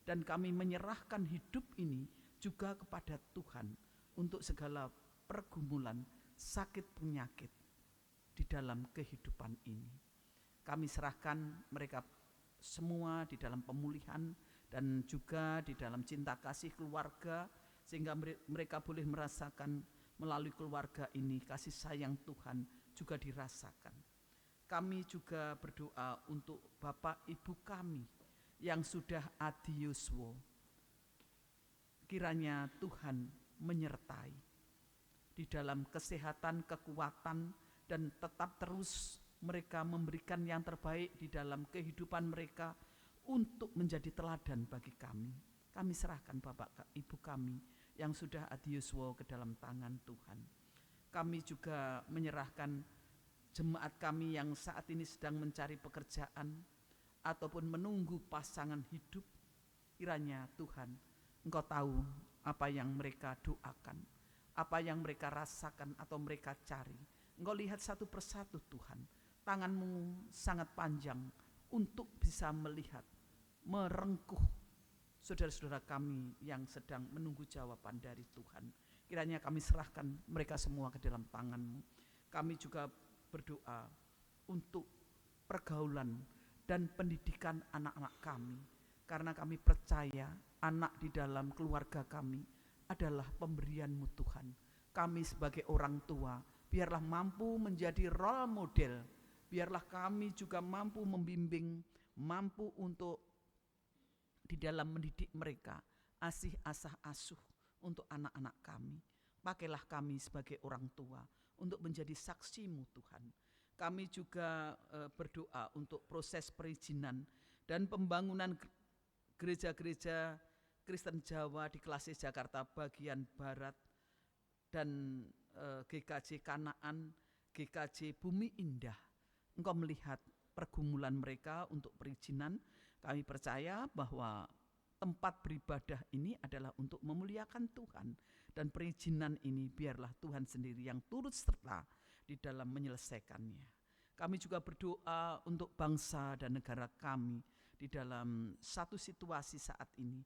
Speaker 2: dan kami menyerahkan hidup ini juga kepada Tuhan untuk segala pergumulan, sakit penyakit di dalam kehidupan ini. Kami serahkan mereka semua di dalam pemulihan dan juga di dalam cinta kasih keluarga, sehingga mereka boleh merasakan melalui keluarga ini kasih sayang Tuhan juga dirasakan. Kami juga berdoa untuk Bapak Ibu kami yang sudah adiuswo. Kiranya Tuhan menyertai di dalam kesehatan, kekuatan, dan tetap terus mereka memberikan yang terbaik di dalam kehidupan mereka untuk menjadi teladan bagi kami. Kami serahkan Bapak Ibu kami yang sudah adiuswo ke dalam tangan Tuhan. Kami juga menyerahkan jemaat kami yang saat ini sedang mencari pekerjaan ataupun menunggu pasangan hidup. Kiranya Tuhan, Engkau tahu apa yang mereka doakan, apa yang mereka rasakan atau mereka cari. Engkau lihat satu persatu Tuhan, tangan-Mu sangat panjang untuk bisa melihat, merengkuh saudara-saudara kami yang sedang menunggu jawaban dari Tuhan. Kiranya kami serahkan mereka semua ke dalam tangan-Mu. Kami juga berdoa untuk pergaulan dan pendidikan anak-anak kami, karena kami percaya anak di dalam keluarga kami adalah pemberian-Mu Tuhan. Kami sebagai orang tua biarlah mampu menjadi role model, biarlah kami juga mampu membimbing, mampu untuk di dalam mendidik mereka asih asah asuh untuk anak-anak kami. Pakailah kami sebagai orang tua untuk menjadi saksi-Mu Tuhan. Kami juga berdoa untuk proses perizinan dan pembangunan gereja-gereja Kristen Jawa di Klasis Jakarta bagian Barat dan GKJ Kanaan, GKJ Bumi Indah. Engkau melihat pergumulan mereka untuk perizinan. Kami percaya bahwa tempat beribadah ini adalah untuk memuliakan Tuhan, dan perizinan ini biarlah Tuhan sendiri yang turut serta di dalam menyelesaikannya. Kami juga berdoa untuk bangsa dan negara kami di dalam satu situasi saat ini.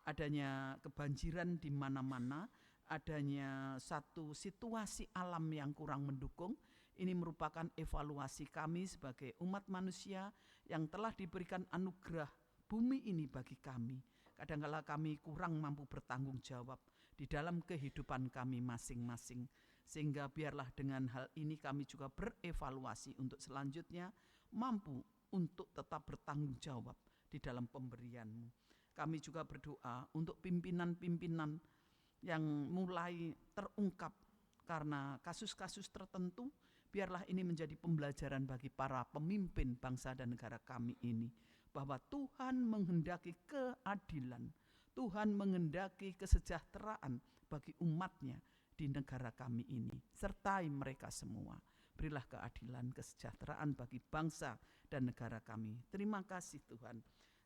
Speaker 2: Adanya kebanjiran di mana-mana, adanya satu situasi alam yang kurang mendukung. Ini merupakan evaluasi kami sebagai umat manusia yang telah diberikan anugerah bumi ini bagi kami. Kadangkala kami kurang mampu bertanggung jawab di dalam kehidupan kami masing-masing. Sehingga biarlah dengan hal ini kami juga berevaluasi untuk selanjutnya mampu untuk tetap bertanggung jawab di dalam pemberian-Mu. Kami juga berdoa untuk pimpinan-pimpinan yang mulai terungkap karena kasus-kasus tertentu. Biarlah ini menjadi pembelajaran bagi para pemimpin bangsa dan negara kami ini, bahwa Tuhan menghendaki keadilan, Tuhan menghendaki kesejahteraan bagi umat-Nya di negara kami ini. Sertai mereka semua. Berilah keadilan, kesejahteraan bagi bangsa dan negara kami. Terima kasih Tuhan.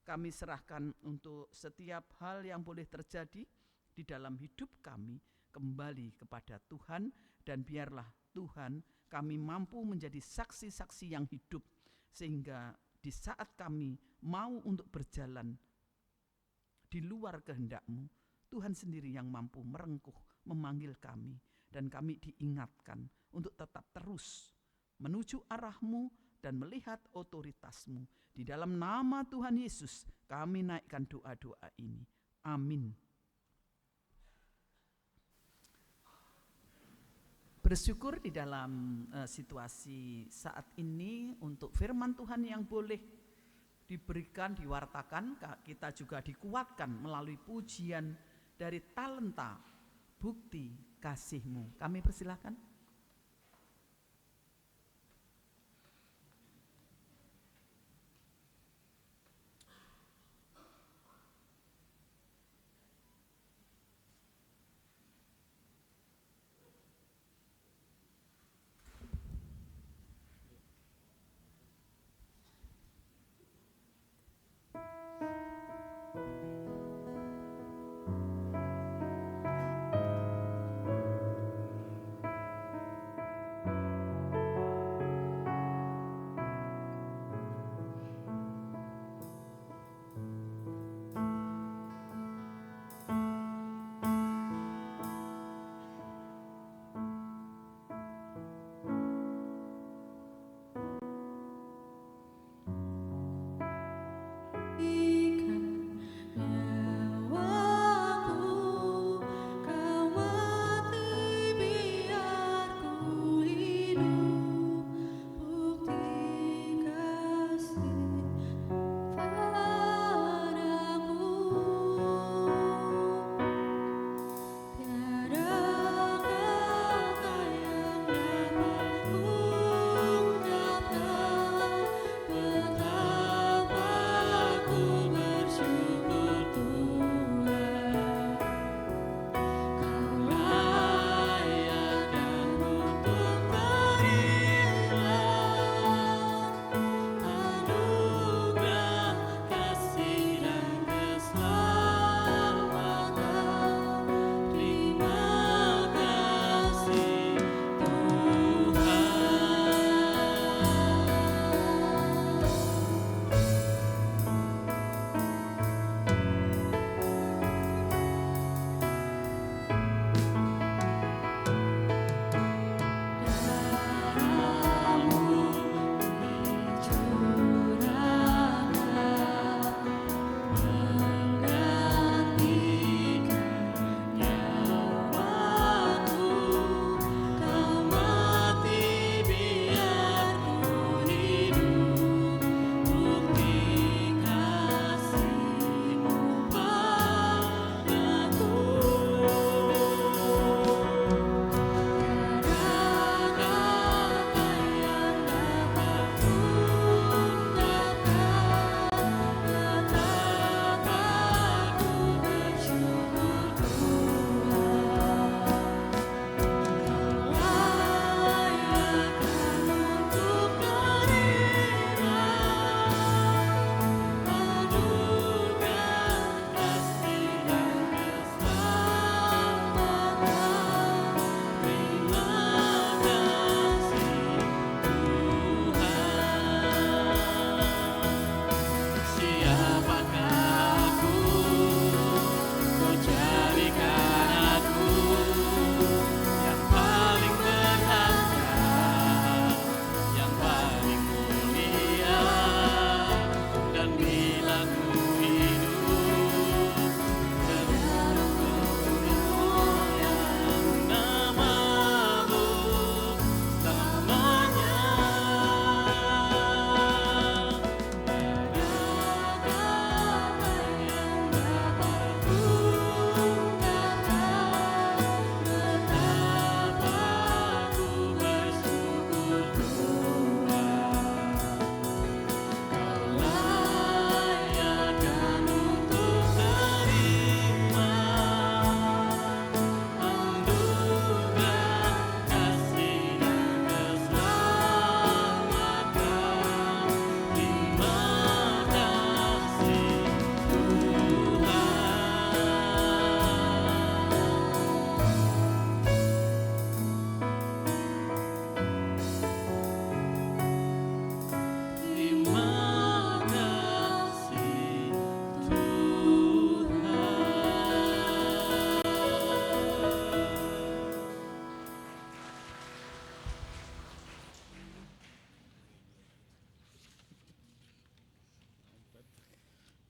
Speaker 2: Kami serahkan untuk setiap hal yang boleh terjadi di dalam hidup kami kembali kepada Tuhan, dan biarlah Tuhan kami mampu menjadi saksi-saksi yang hidup, sehingga di saat kami mau untuk berjalan di luar kehendak-Mu, Tuhan sendiri yang mampu merengkuh, memanggil kami, dan kami diingatkan untuk tetap terus menuju arah-Mu dan melihat otoritas-Mu. Di dalam nama Tuhan Yesus kami naikkan doa-doa ini. Amin. Bersyukur di dalam situasi saat ini untuk firman Tuhan yang boleh diberikan, diwartakan. Kita juga dikuatkan melalui pujian dari talenta bukti kasih-Mu. Kami persilakan.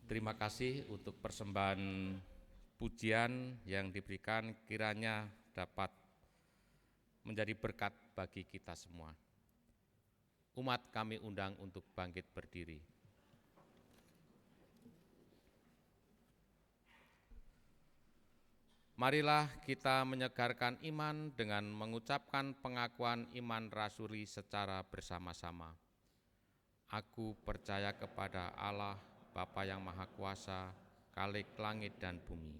Speaker 4: Terima kasih untuk persembahan pujian yang diberikan, kiranya dapat menjadi berkat bagi kita semua. Umat kami undang untuk bangkit berdiri. Marilah kita menyegarkan iman dengan mengucapkan pengakuan iman rasuli secara bersama-sama. Aku percaya kepada Allah, Bapa yang Maha Kuasa, Khalik langit dan bumi,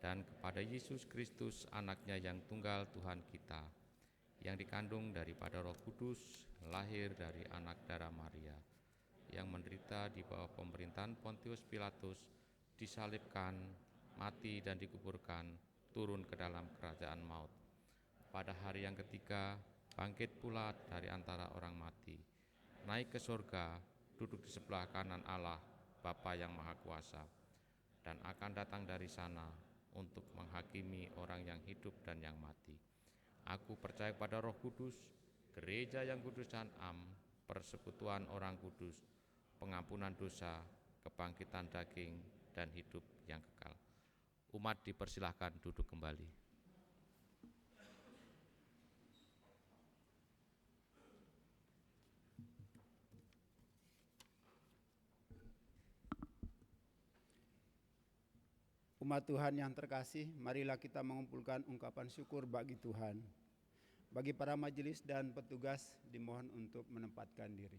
Speaker 4: dan kepada Yesus Kristus, Anaknya yang tunggal Tuhan kita, yang dikandung daripada Roh Kudus, lahir dari anak darah Maria, yang menderita di bawah pemerintahan Pontius Pilatus, disalibkan, mati dan dikuburkan, turun ke dalam kerajaan maut. Pada hari yang ketiga, bangkit pula dari antara orang mati, naik ke surga, duduk di sebelah kanan Allah, Bapa yang Maha Kuasa, dan akan datang dari sana untuk menghakimi orang yang hidup dan yang mati. Aku percaya pada Roh Kudus, gereja yang kudus dan am, persekutuan orang kudus, pengampunan dosa, kebangkitan daging, dan hidup yang kekal. Umat dipersilahkan duduk kembali.
Speaker 5: Umat Tuhan yang terkasih, marilah kita mengumpulkan ungkapan syukur bagi Tuhan. Bagi para majelis dan petugas, dimohon untuk menempatkan diri.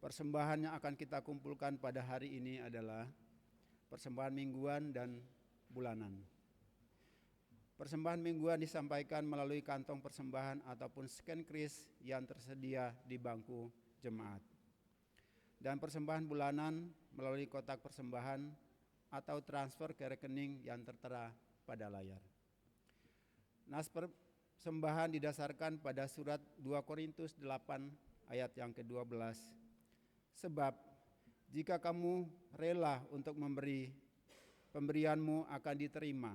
Speaker 5: Persembahan yang akan kita kumpulkan pada hari ini adalah persembahan mingguan dan bulanan. Persembahan mingguan disampaikan melalui kantong persembahan ataupun scan kris yang tersedia di bangku jemaat. Dan persembahan bulanan melalui kotak persembahan atau transfer ke rekening yang tertera pada layar. Nas persembahan didasarkan pada surat 2 Korintus 8 ayat yang ke-12. Sebab jika kamu rela untuk memberi, pemberianmu akan diterima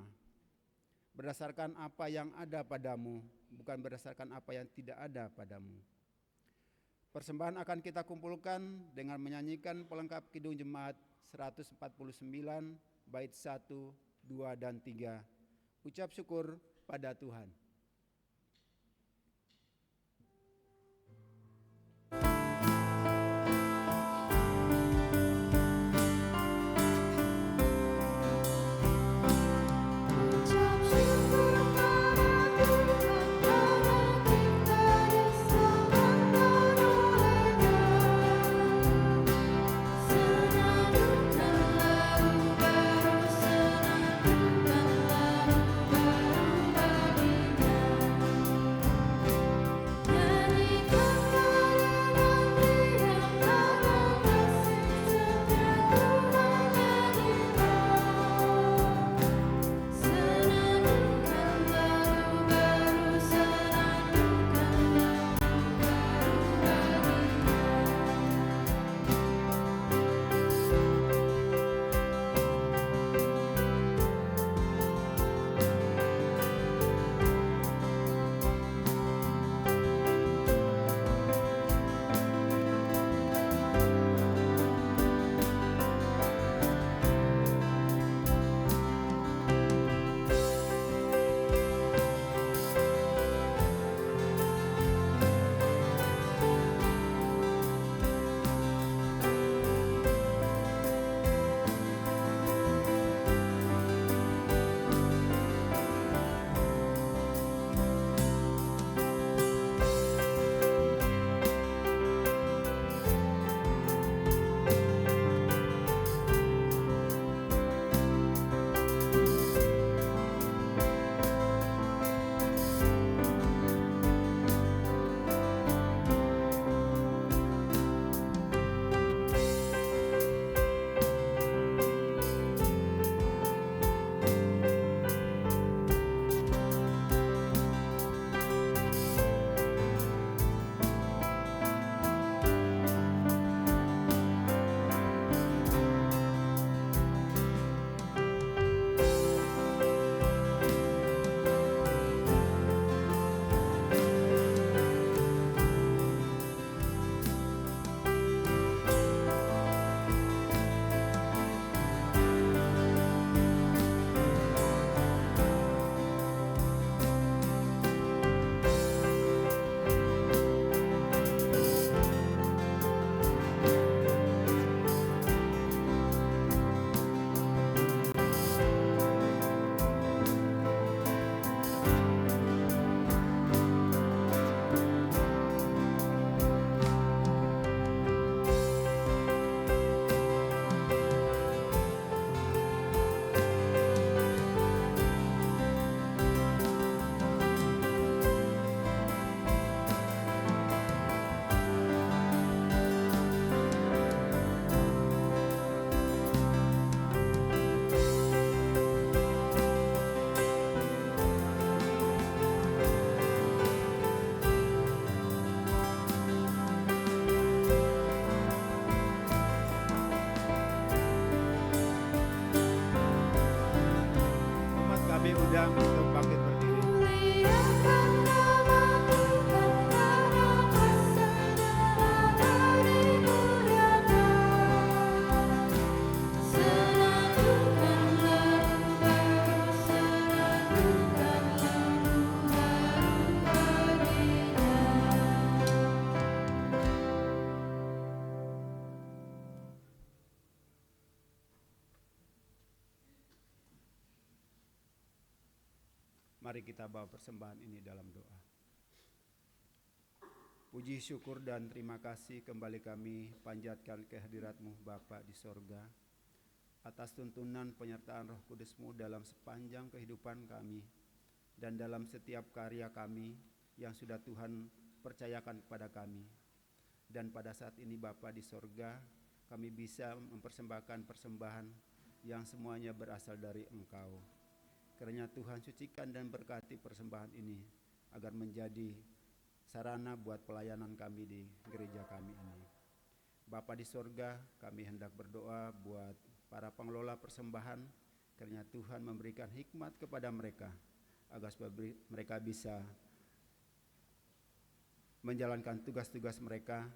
Speaker 5: berdasarkan apa yang ada padamu, bukan berdasarkan apa yang tidak ada padamu. Persembahan akan kita kumpulkan dengan menyanyikan pelengkap Kidung Jemaat 149, bait 1, 2, dan 3. Ucap syukur pada Tuhan.
Speaker 3: Senandung dan lagu baru bagi
Speaker 5: Mari kita bawa persembahan ini dalam doa. Puji, syukur, dan terima kasih kembali kami panjatkan kehadirat-Mu Bapa di sorga, atas tuntunan penyertaan Roh Kudus-Mu dalam sepanjang kehidupan kami dan dalam setiap karya kami yang sudah Tuhan percayakan kepada kami. Dan pada saat ini Bapa di sorga, kami bisa mempersembahkan persembahan yang semuanya berasal dari Engkau. Kiranya Tuhan sucikan dan berkati persembahan ini agar menjadi sarana buat pelayanan kami di gereja kami ini. Bapa di sorga, kami hendak berdoa buat para pengelola persembahan, kiranya Tuhan memberikan hikmat kepada mereka agar mereka bisa menjalankan tugas-tugas mereka,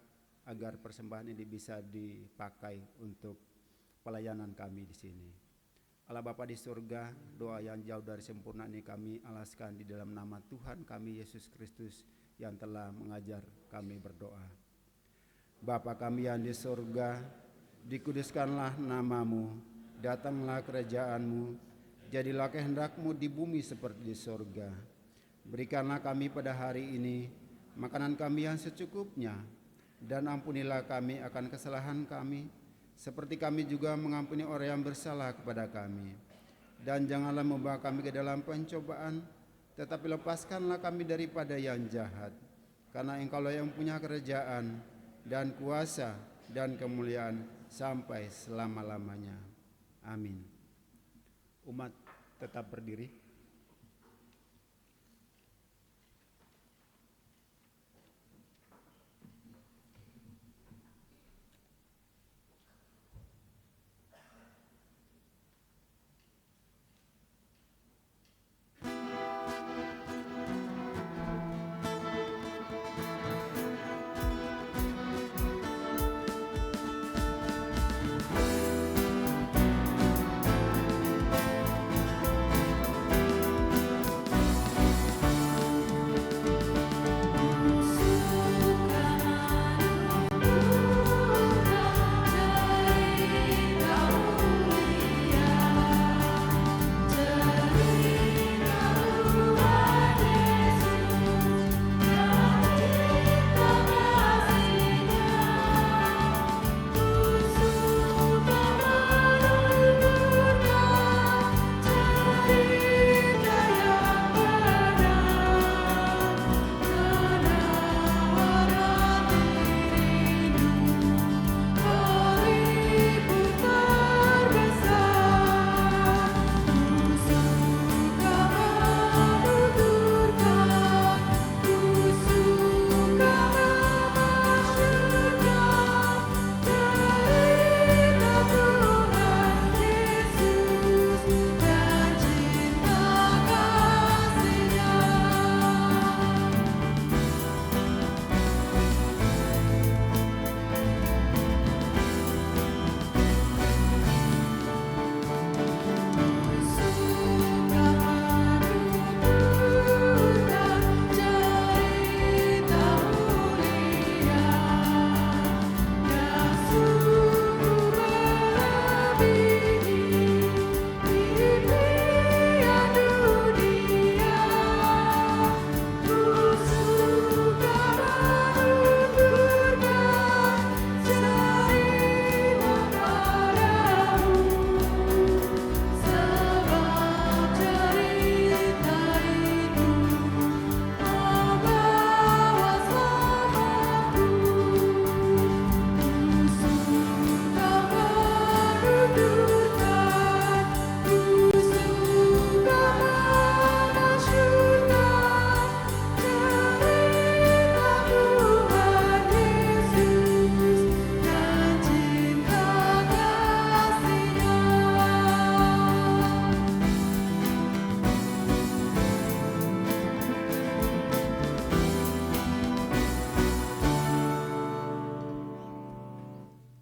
Speaker 5: agar persembahan ini bisa dipakai untuk pelayanan kami di sini. Allah Bapa di surga, doa yang jauh dari sempurna ini kami alaskan di dalam nama Tuhan kami Yesus Kristus yang telah mengajar kami berdoa. Bapa kami yang di surga, dikuduskanlah namamu, datanglah kerajaan-Mu, jadilah kehendak-Mu di bumi seperti di surga. Berikanlah kami pada hari ini makanan kami yang secukupnya, dan ampunilah kami akan kesalahan kami, seperti kami juga mengampuni orang yang bersalah kepada kami. Dan janganlah membawa kami ke dalam pencobaan, tetapi lepaskanlah kami daripada yang jahat. Karena Engkaulah yang punya kerajaan dan kuasa dan kemuliaan sampai selama-lamanya. Amin. Umat tetap berdiri.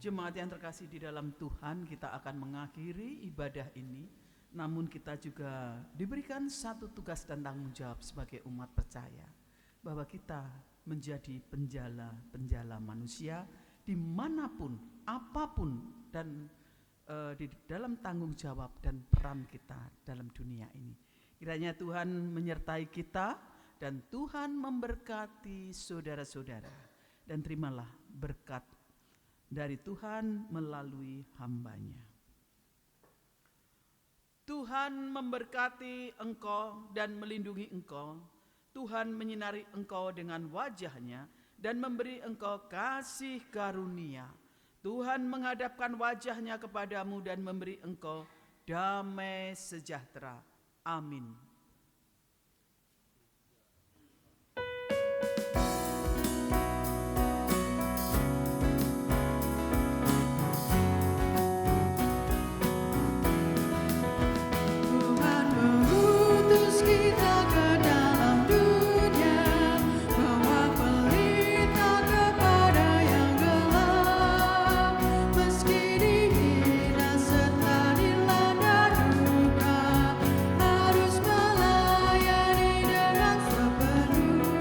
Speaker 2: Jemaat yang terkasih di dalam Tuhan, kita akan mengakhiri ibadah ini, namun kita juga diberikan satu tugas dan tanggung jawab sebagai umat percaya, bahwa kita menjadi penjala manusia dimanapun, apapun, dan di dalam tanggung jawab dan peran kita dalam dunia ini. Kiranya Tuhan menyertai kita dan Tuhan memberkati saudara-saudara. Dan terimalah berkat dari Tuhan melalui hamba-Nya. Tuhan memberkati engkau dan melindungi engkau. Tuhan menyinari engkau dengan wajah-Nya dan memberi engkau kasih karunia. Tuhan menghadapkan wajah-Nya kepadamu dan memberi engkau damai sejahtera. Amin.
Speaker 3: Tuhan mengutus kita ke dalam dunia, bawa pelita kepada yang gelap. Meski dihina serta dilanda duka, harus melayani dengan sepenuh.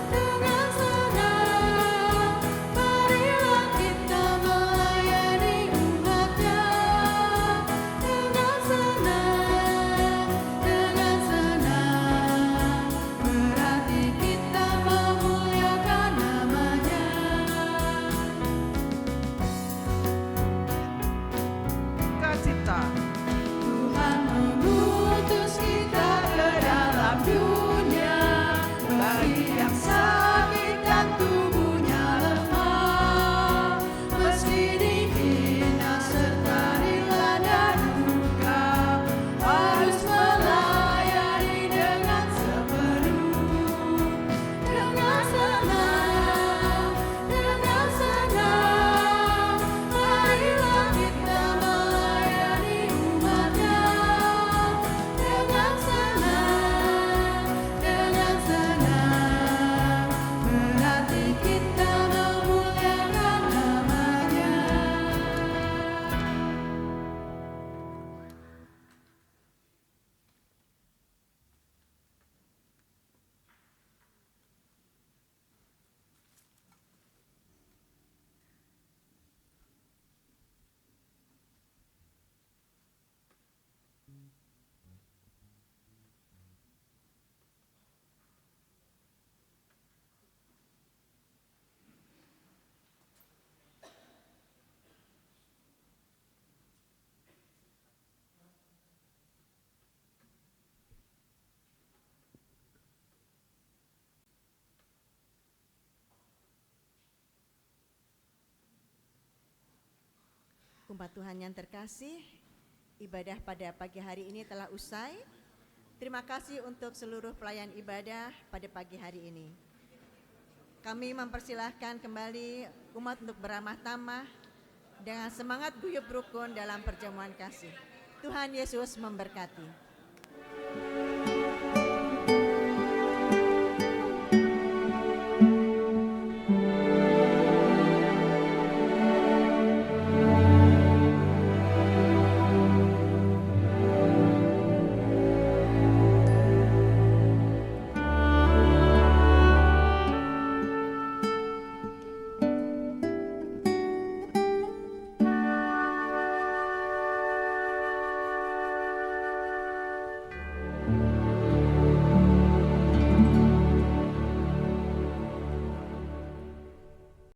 Speaker 3: Dengan senang, marilah kita melayani umat-Nya. Dengan senang, berarti kita memuliakan nama-Nya.
Speaker 2: Sukacita.
Speaker 3: Tuhan mengutus kita ke dalam dunia, bagi yang sakit dan tubuhnya lemah. Meski dihina serta dilanda duka, harus melayani dengan sepenuh. Dengan senang, marilah kita melayani umat-Nya. Dengan senang, berarti kita memuliakan nama-Nya.
Speaker 1: Umat Tuhan yang terkasih, ibadah pada pagi hari ini telah usai. Terima kasih untuk seluruh pelayan ibadah pada pagi hari ini. Kami mempersilahkan kembali umat untuk beramah tamah dengan semangat guyup rukun dalam perjamuan kasih. Tuhan Yesus memberkati.